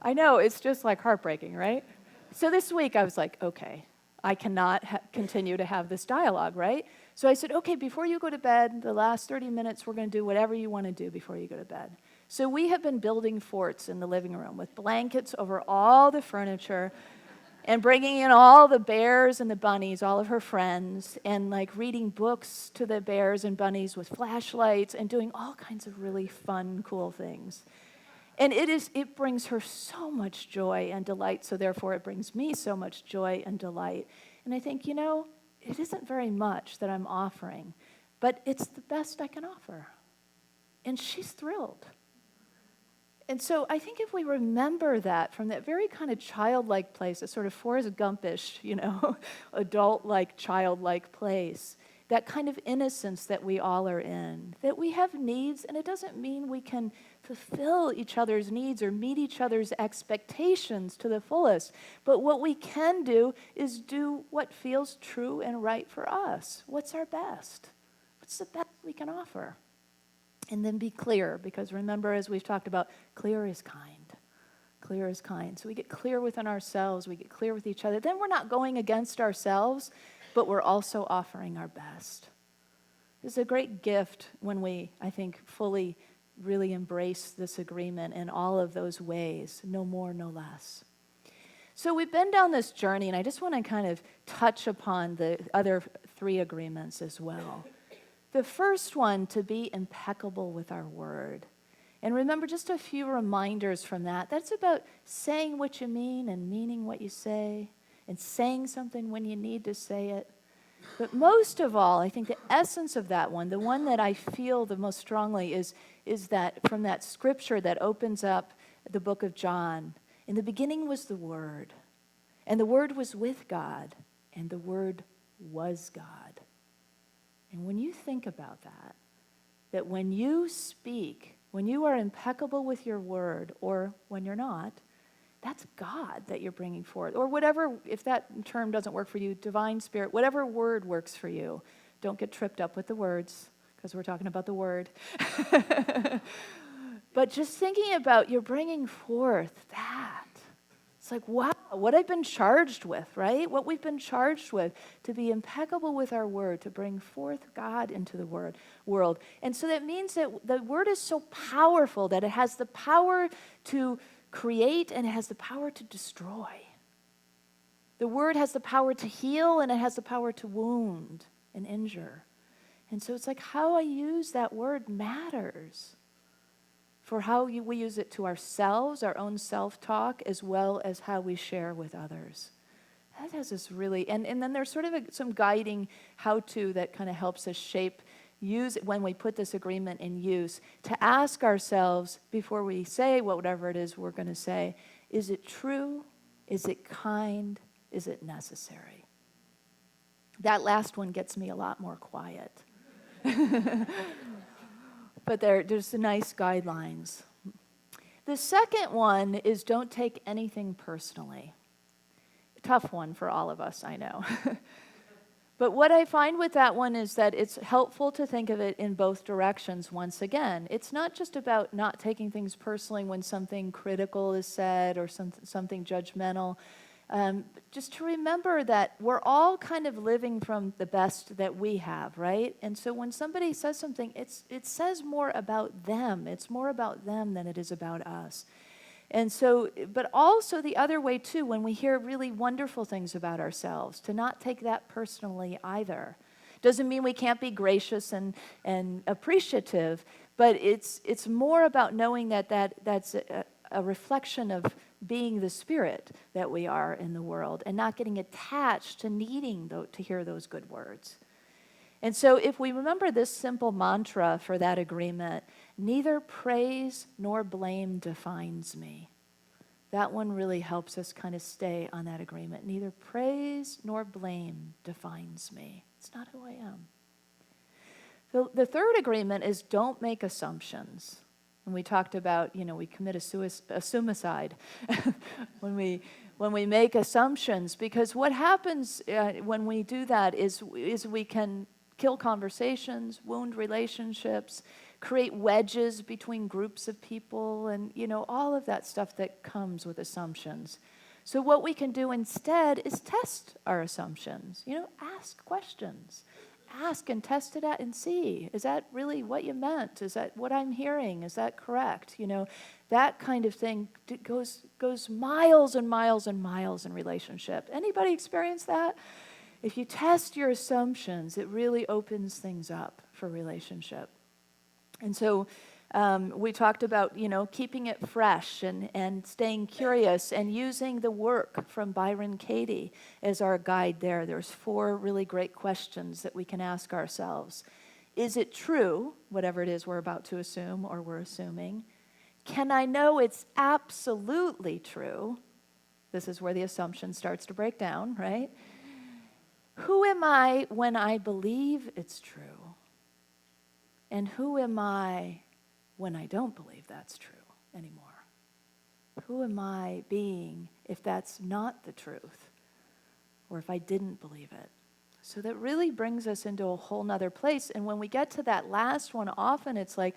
S8: I know, it's just like heartbreaking, right? So this week I was like, okay, I cannot continue to have this dialogue, right? So I said, okay, before you go to bed, the last 30 minutes, we're going to do whatever you want to do before you go to bed. So we have been building forts in the living room with blankets over all the furniture, and bringing in all the bears and the bunnies, all of her friends, and like reading books to the bears and bunnies with flashlights and doing all kinds of really fun, cool things. And it brings her so much joy and delight, so therefore it brings me so much joy and delight. And I think, it isn't very much that I'm offering, but it's the best I can offer. And she's thrilled. And so I think if we remember that from that very kind of childlike place, a sort of Forrest Gumpish, adult-like, childlike place, that kind of innocence that we all are in, that we have needs, and it doesn't mean we can fulfill each other's needs or meet each other's expectations to the fullest. But what we can do is do what feels true and right for us. What's our best? What's the best we can offer? And then be clear, because remember, as we've talked about, clear is kind. Clear is kind. So we get clear within ourselves, we get clear with each other. Then we're not going against ourselves, but we're also offering our best. It's a great gift when we, I think, fully really embrace this agreement in all of those ways, no more, no less. So we've been down this journey, and I just want to kind of touch upon the other 3 agreements as well. The first one, to be impeccable with our word. And remember, just a few reminders from that. That's about saying what you mean and meaning what you say, and saying something when you need to say it. But most of all, I think the essence of that one, the one that I feel the most strongly is that from that scripture that opens up the book of John. In the beginning was the Word, and the Word was with God, and the Word was God. And when you think about that when you speak, when you are impeccable with your word, or when you're not, that's God that you're bringing forth. Or whatever, if that term doesn't work for you, divine spirit, whatever word works for you. Don't get tripped up with the words, because we're talking about the word. But just thinking about you're bringing forth that. It's like, wow, what I've been charged with, right? What we've been charged with, to be impeccable with our word, to bring forth God into the world. And so that means that the word is so powerful that it has the power to create and it has the power to destroy. The word has the power to heal and it has the power to wound and injure. And so it's like how I use that word matters for how we use it to ourselves, our own self-talk, as well as how we share with others. That has this really, and then there's sort of some guiding how-to that kind of helps us shape, use when we put this agreement in use, to ask ourselves before we say whatever it is we're going to say, is it true? Is it kind? Is it necessary? That last one gets me a lot more quiet. But there's the nice guidelines. The second one is don't take anything personally. Tough one for all of us, I know. But what I find with that one is that it's helpful to think of it in both directions once again. It's not just about not taking things personally when something critical is said or something judgmental. Just to remember that we're all kind of living from the best that we have, right? And so when somebody says something, it says more about them. It's more about them than it is about us. And so, but also the other way too, when we hear really wonderful things about ourselves, to not take that personally either. Doesn't mean we can't be gracious and appreciative, but it's more about knowing that's a reflection of being the spirit that we are in the world and not getting attached to needing to hear those good words. And so if we remember this simple mantra for that agreement, neither praise nor blame defines me. That one really helps us kind of stay on that agreement. Neither praise nor blame defines me. It's not who I am. The third agreement is don't make assumptions. And we talked about, we commit a suicide when we make assumptions, because what happens when we do that is we can kill conversations, wound relationships, create wedges between groups of people, and all of that stuff that comes with assumptions. So what we can do instead is test our assumptions. Ask questions. Ask and test it out and see, is that really what you meant? Is that what I'm hearing? Is that correct? That kind of thing goes miles and miles and miles in relationship. Anybody experience that? If you test your assumptions, it really opens things up for relationship. And so we talked about, keeping it fresh and staying curious and using the work from Byron Katie as our guide there. There's 4 really great questions that we can ask ourselves. Is it true, whatever it is we're about to assume or we're assuming? Can I know it's absolutely true? This is where the assumption starts to break down, right? Who am I when I believe it's true? And who am I when I don't believe that's true anymore? Who am I being if that's not the truth? Or if I didn't believe it? So that really brings us into a whole nother place. And when we get to that last one, often it's like,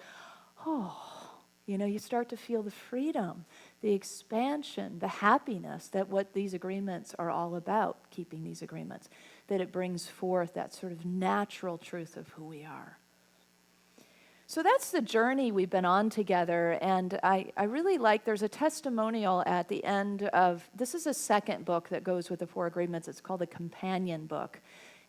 S8: you start to feel the freedom, the expansion, the happiness that what these agreements are all about, keeping these agreements, that it brings forth that sort of natural truth of who we are. So that's the journey we've been on together, and I really like, there's a testimonial at the end of, this is a second book that goes with the 4 agreements. It's called the Companion Book.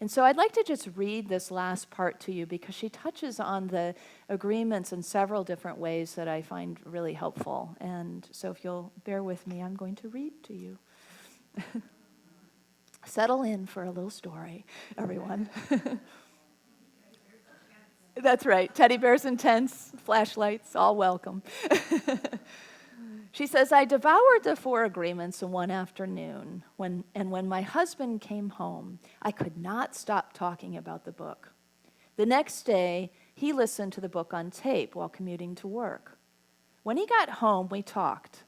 S8: And so I'd like to just read this last part to you because she touches on the agreements in several different ways that I find really helpful. And so if you'll bear with me, I'm going to read to you. Settle in for a little story, everyone. That's right. Teddy bears and tents, flashlights, all welcome. She says, I devoured the 4 agreements in one afternoon, when my husband came home, I could not stop talking about the book. The next day, he listened to the book on tape while commuting to work. When he got home, we talked,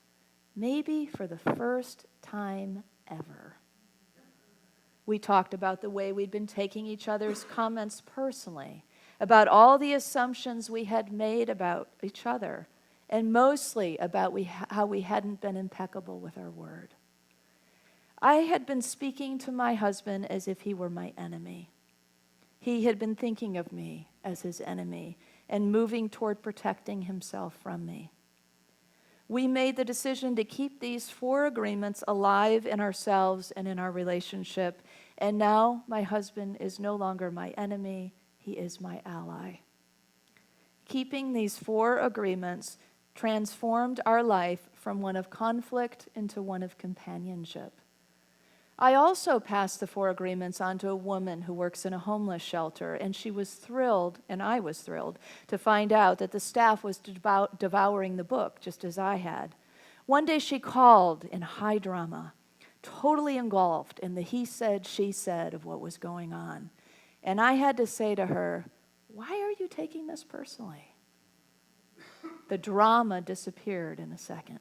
S8: maybe for the first time ever. We talked about the way we'd been taking each other's comments personally, about all the assumptions we had made about each other, and mostly about how we hadn't been impeccable with our word. I had been speaking to my husband as if he were my enemy. He had been thinking of me as his enemy and moving toward protecting himself from me. We made the decision to keep these 4 agreements alive in ourselves and in our relationship, and now my husband is no longer my enemy, he is my ally. Keeping these 4 agreements transformed our life from one of conflict into one of companionship. I also passed the 4 agreements on to a woman who works in a homeless shelter, and she was thrilled, and I was thrilled, to find out that the staff was devouring the book, just as I had. One day she called in high drama, totally engulfed in the he said, she said of what was going on. And I had to say to her, why are you taking this personally? The drama disappeared in a second.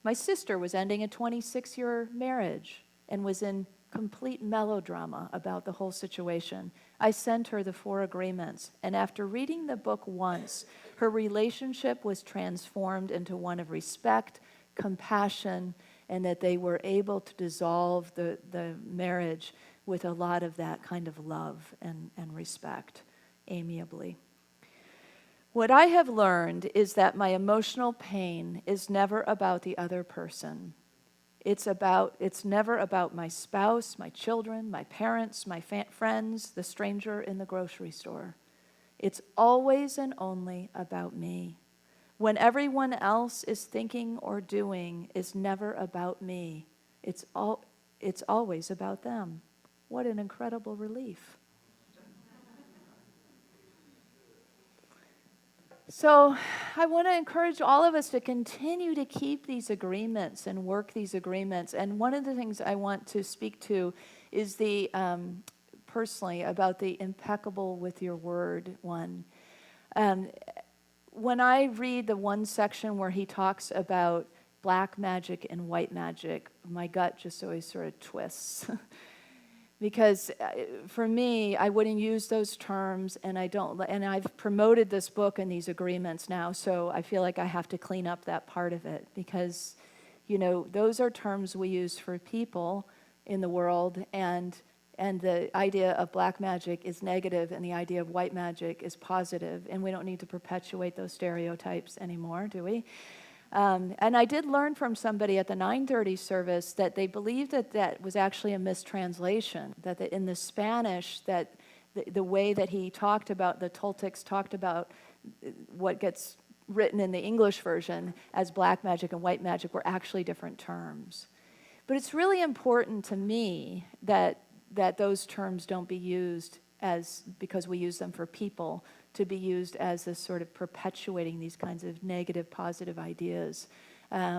S8: My sister was ending a 26-year marriage and was in complete melodrama about the whole situation. I sent her the 4 agreements, and after reading the book once, her relationship was transformed into one of respect, compassion, and that they were able to dissolve the marriage with a lot of that kind of love and respect, amiably. What I have learned is that my emotional pain is never about the other person. It's never about my spouse, my children, my parents, my friends, the stranger in the grocery store. It's always and only about me. When everyone else is thinking or doing is never about me. It's always about them. What an incredible relief. So I want to encourage all of us to continue to keep these agreements and work these agreements. And one of the things I want to speak to is personally about the impeccable with your word one. When I read the one section where he talks about black magic and white magic, my gut just always sort of twists. Because for me, I wouldn't use those terms, and I've promoted this book and these agreements now, so I feel like I have to clean up that part of it, because, those are terms we use for people in the world, and the idea of black magic is negative, and the idea of white magic is positive, and we don't need to perpetuate those stereotypes anymore, do we? And I did learn from somebody at the 9:30 service that they believed that was actually a mistranslation, that in the Spanish, that the way that he talked about, the Toltecs talked about what gets written in the English version as black magic and white magic were actually different terms. But it's really important to me that those terms don't be used because we use them for people, to be used as this sort of perpetuating these kinds of negative, positive ideas.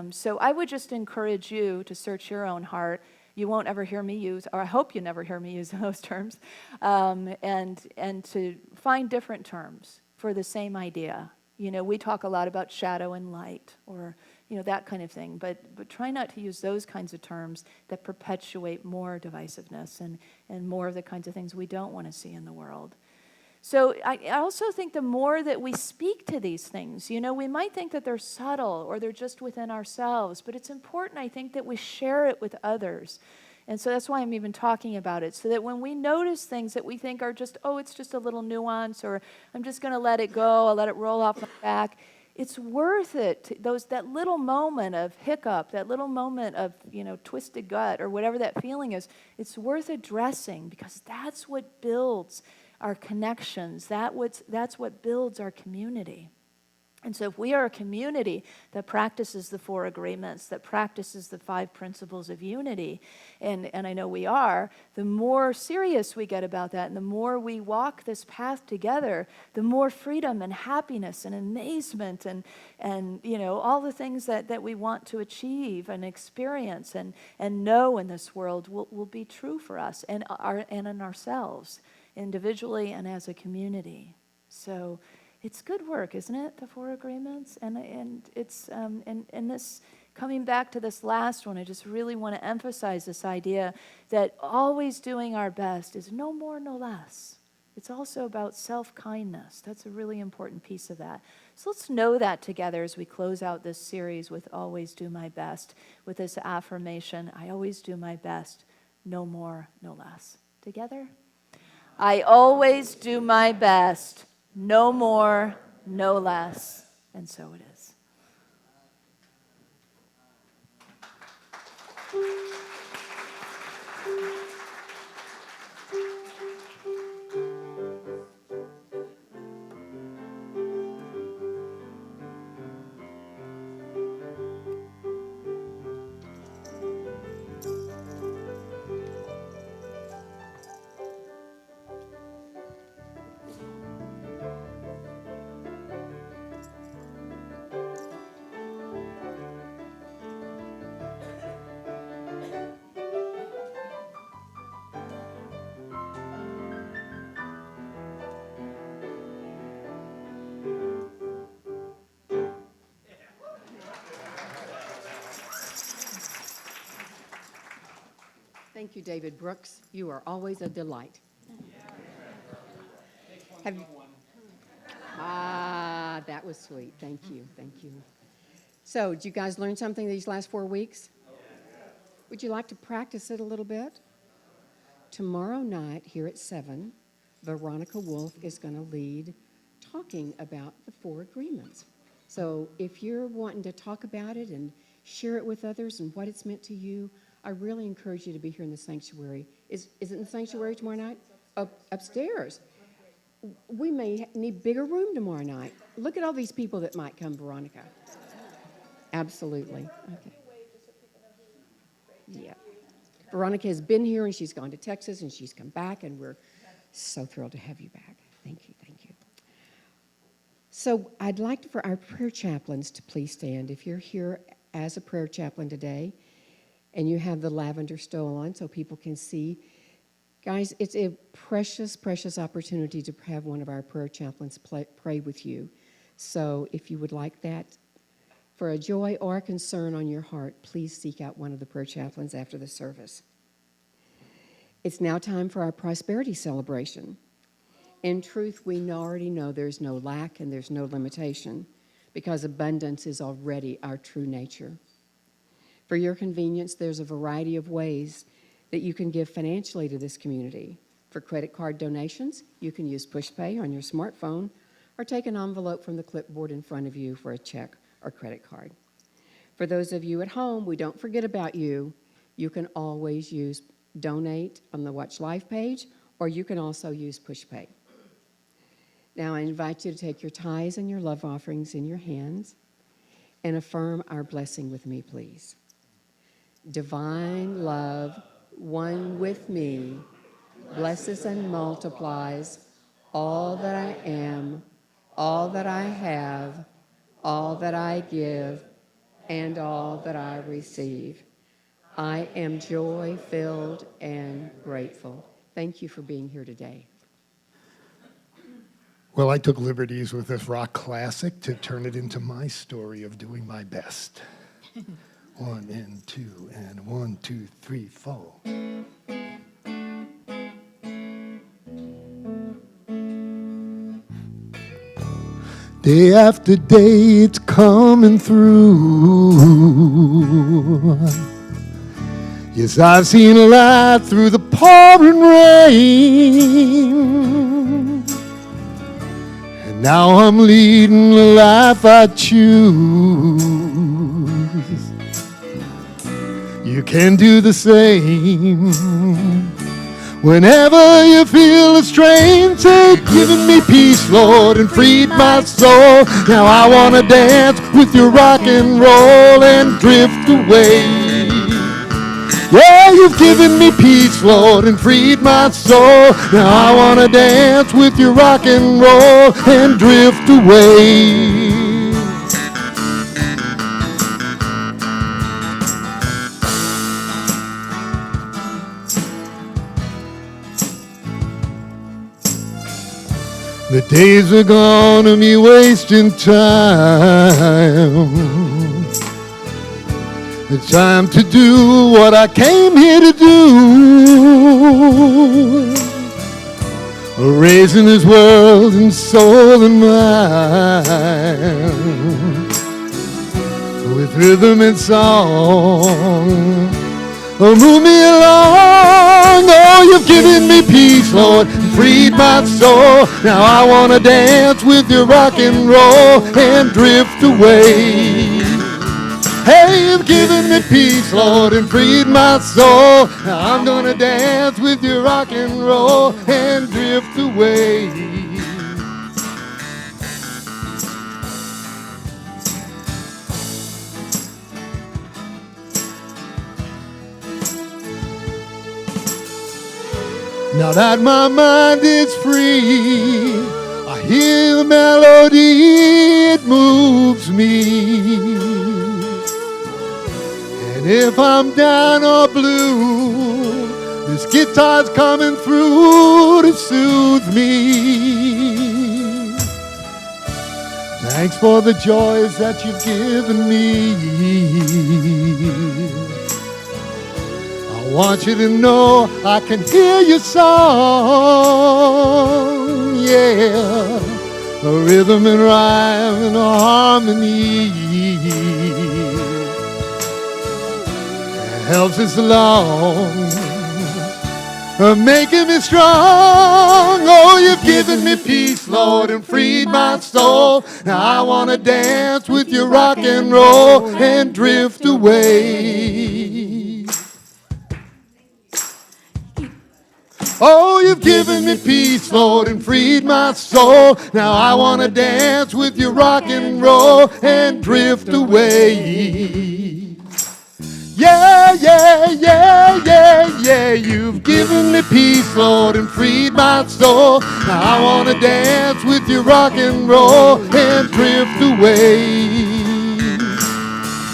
S8: So I would just encourage you to search your own heart. You won't ever hear me use, or I hope you never hear me use those terms, and to find different terms for the same idea. We talk a lot about shadow and light, or that kind of thing, but try not to use those kinds of terms that perpetuate more divisiveness and more of the kinds of things we don't want to see in the world. So I also think the more that we speak to these things, we might think that they're subtle or they're just within ourselves, but it's important, I think, that we share it with others. And so that's why I'm even talking about it, so that when we notice things that we think are just, it's just a little nuance, or I'm just going to let it go, I'll let it roll off my back, it's worth it. That little moment of hiccup, that little moment of twisted gut, or whatever that feeling is, it's worth addressing, because that's what builds our connections. That's what builds our community. And so if we are a community that practices the 4 agreements, that practices the 5 principles of unity, and I know we are, the more serious we get about that, and the more we walk this path together, the more freedom and happiness and amazement and all the things that we want to achieve and experience and know in this world will be true for us and in ourselves, individually and as a community. So it's good work, isn't it? The 4 agreements, and it's and this, coming back to this last one, I just really want to emphasize this idea that always doing our best is no more, no less. It's also about self-kindness. That's a really important piece of that. So let's know that together as we close out this series with "Always do my best," with this affirmation: I always do my best, no more, no less. Together, I always do my best. No more, no less. And so it is.
S4: Thank you, David Brooks. You are always a delight. That was sweet. Thank you. Thank you. So, did you guys learn something these last 4 weeks? Would you like to practice it a little bit? Tomorrow night here at 7, Veronica Wolf is going to lead talking about the 4 agreements. So if you're wanting to talk about it and share it with others and what it's meant to you, I really encourage you to be here in the sanctuary. Is it in the sanctuary tomorrow night? Upstairs. We may need bigger room tomorrow night. Look at all these people that might come, Veronica. Absolutely. Okay. Yeah. Veronica has been here, and she's gone to Texas, and she's come back, and we're so thrilled to have you back. Thank you, thank you. So I'd like for our prayer chaplains to please stand. If you're here as a prayer chaplain today, and you have the lavender stole on so people can see, guys, it's a precious, precious opportunity to have one of our prayer chaplains pray with you. So if you would like that, for a joy or a concern on your heart, please seek out one of the prayer chaplains after the service. It's now time for our prosperity celebration. In truth, we already know there's no lack and there's no limitation because abundance is already our true nature. For your convenience, there's a variety of ways that you can give financially to this community. For credit card donations, you can use PushPay on your smartphone or take an envelope from the clipboard in front of you for a check or credit card. For those of you at home, we don't forget about you. You can always use Donate on the Watch Live page, or you can also use PushPay. Now I invite you to take your tithes and your love offerings in your hands and affirm our blessing with me, please. Divine love, one with me, blesses and multiplies all that I am, all that I have, all that I give, and all that I receive. I am joy-filled and grateful. Thank you for being here today.
S7: Well, I took liberties with this rock classic to turn it into my story of doing my best. 1 and 2 and 1, 2, 3, 4. Day after day, it's coming through. Yes, I've seen a light through the pouring rain. And now I'm leading the life I choose. You can do the same. Whenever you feel a strain, say, giving me peace, Lord, and freed my soul. Now I want to dance with your rock and roll and drift away. Yeah, you've given me peace, Lord, and freed my soul. Now I want to dance with your rock and roll and drift away. The days are gonna be wasting time. It's time to do what I came here to do. Raising this world and soul and mind. With rhythm and song. Oh, move me along. Oh, you've given me peace, Lord, and freed my soul. Now I want to dance with your rock and roll and drift away. Hey, you've given me peace, Lord, and freed my soul. Now I'm going to dance with your rock and roll and drift away. Now that my mind is free, I hear the melody, it moves me. And if I'm down or blue, this guitar's coming through to soothe me. Thanks for the joys that you've given me. I want you to know I can hear your song, yeah. A rhythm and rhyme and harmony helps us along. making me strong. Oh, you've given me peace, Lord, and freed my soul. Now I want to dance with you, rock and roll, and drift away. Oh, you've given me peace, Lord, and freed my soul. Now I want to dance with you, rock and roll, and drift away. Yeah, yeah, yeah, yeah, yeah. You've given me peace, Lord, and freed my soul. Now I want to dance with you, rock and roll, and drift away.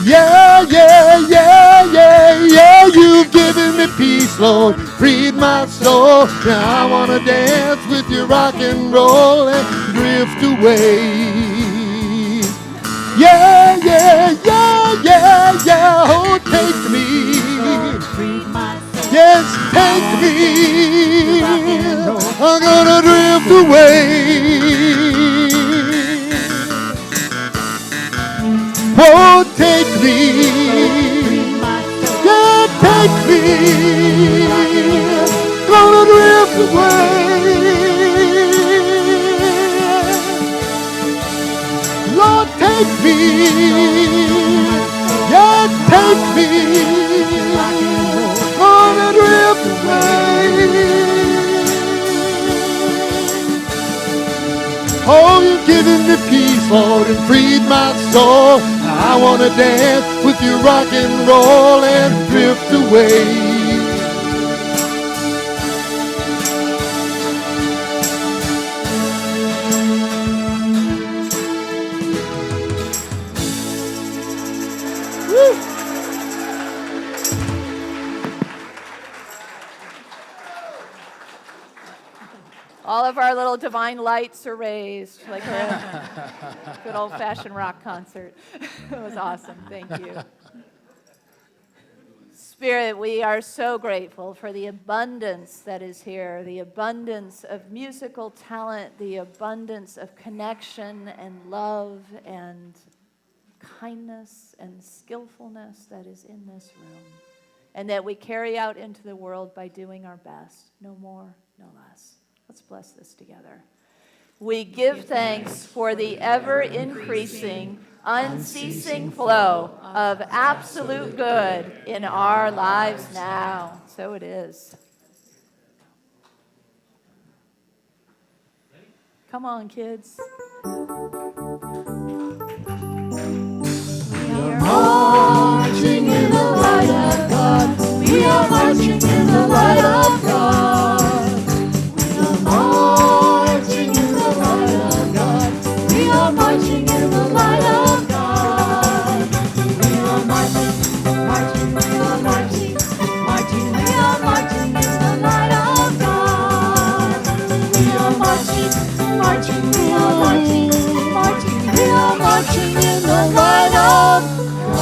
S7: Yeah, yeah, yeah, yeah, yeah. You've given me peace, Lord, freed my soul. Now I want to dance with you, rock and roll, and drift away. Yeah, yeah, yeah, yeah, yeah. Oh, take me. Yes, take me. I'm gonna drift away. Oh, take me. Yeah, take me. Gonna drift away. Lord, take me. Yeah, take me. Gonna drift away. Oh, you've given me peace, Lord, and freed my soul. I want to dance with you, rock and roll, and drift away.
S8: All of our little divine lights are raised, like we're at a good old-fashioned rock concert. It was awesome. Thank you. Spirit, we are so grateful for the abundance that is here, the abundance of musical talent, the abundance of connection and love and kindness and skillfulness that is in this room, and that we carry out into the world by doing our best, no more, no less. Let's bless this together. We give thanks for the ever-increasing, unceasing flow of absolute good in our lives now. So it is. Come on, kids.
S3: We are marching in the light of God. We are marching in the light of God. Marching in the light of God. We are marching in the light of God. We are marching, marching, we are marching, marching, we are marching in the light of God. We are marching, marching, we are marching, marching, we are marching in the light of God.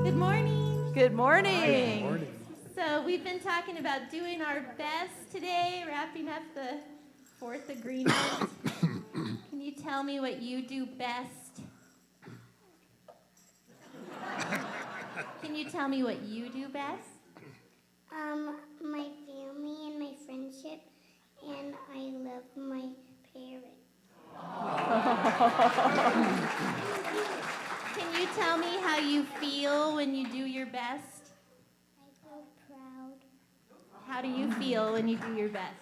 S11: Good morning.
S8: Good morning.
S11: So we've been talking about doing our best today, wrapping up the fourth agreement. Can you tell me what you do best? Can you tell me what you do best?
S12: My family and my friendship, and I love my parents.
S11: Can you tell me how you feel when you do your best?
S12: I feel proud.
S11: How do you feel when you do your best?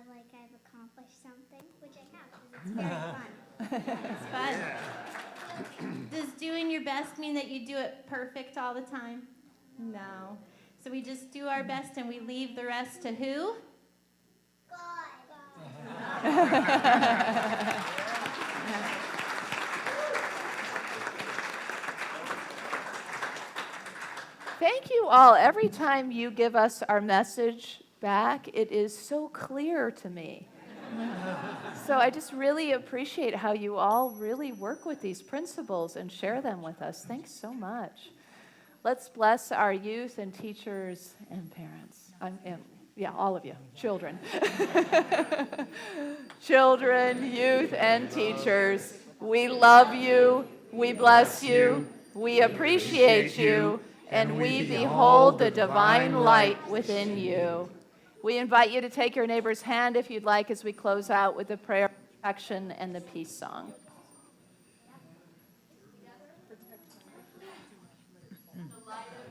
S12: Like I've accomplished something, which I have, because it's very fun.
S11: It's fun. Does doing your best mean that you do it perfect all the time? No. So we just do our best and we leave the rest to who?
S8: Thank you all. Every time you give us our message back, it is so clear to me. So I just really appreciate how you all really work with these principles and share them with us. Thanks so much. Let's bless our youth and teachers and parents. All of you, children. Children, youth, and teachers, we love you, we bless you, we appreciate you, and we behold the divine light within you. We invite you to take your neighbor's hand if you'd like as we close out with the prayer of protection and the peace song.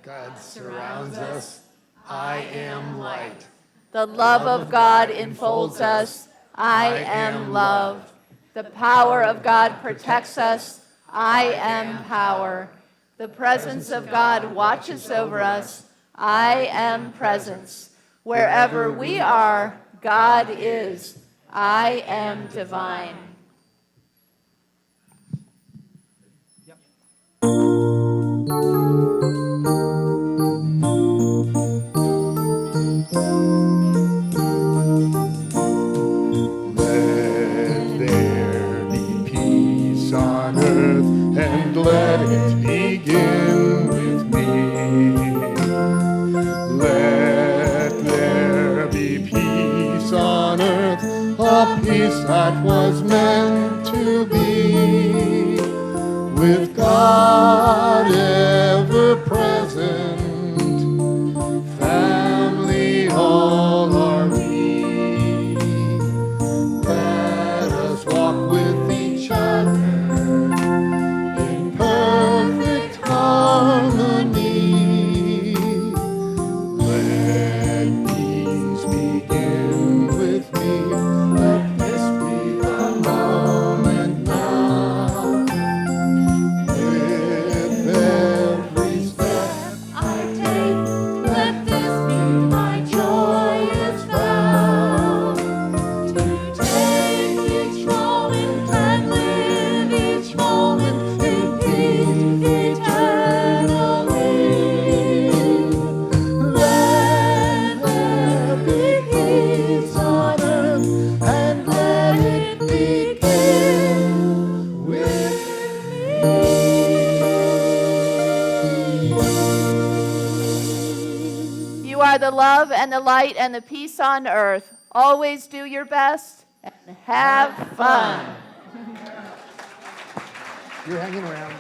S7: God surrounds us. I am light.
S8: The love of God enfolds us. I am love. The power of God protects us. I am power. The presence of God watches over us. I am presence. Wherever we are, God is. I am divine.
S7: Let there be peace on earth, and let it begin with me. Let there be peace on earth, a peace that was meant to be, with God ever present, family all are we. Let us walk with each other in perfect harmony. Let peace begin with me. Let this be the moment now. With every step I take, let this be my joyous vow. To take each moment and live each moment in peace eternally. Let there be peace on earth, and let it begin with me.
S8: You are the love and the light and the peace on earth. Always do your best and have fun.
S7: You're hanging around.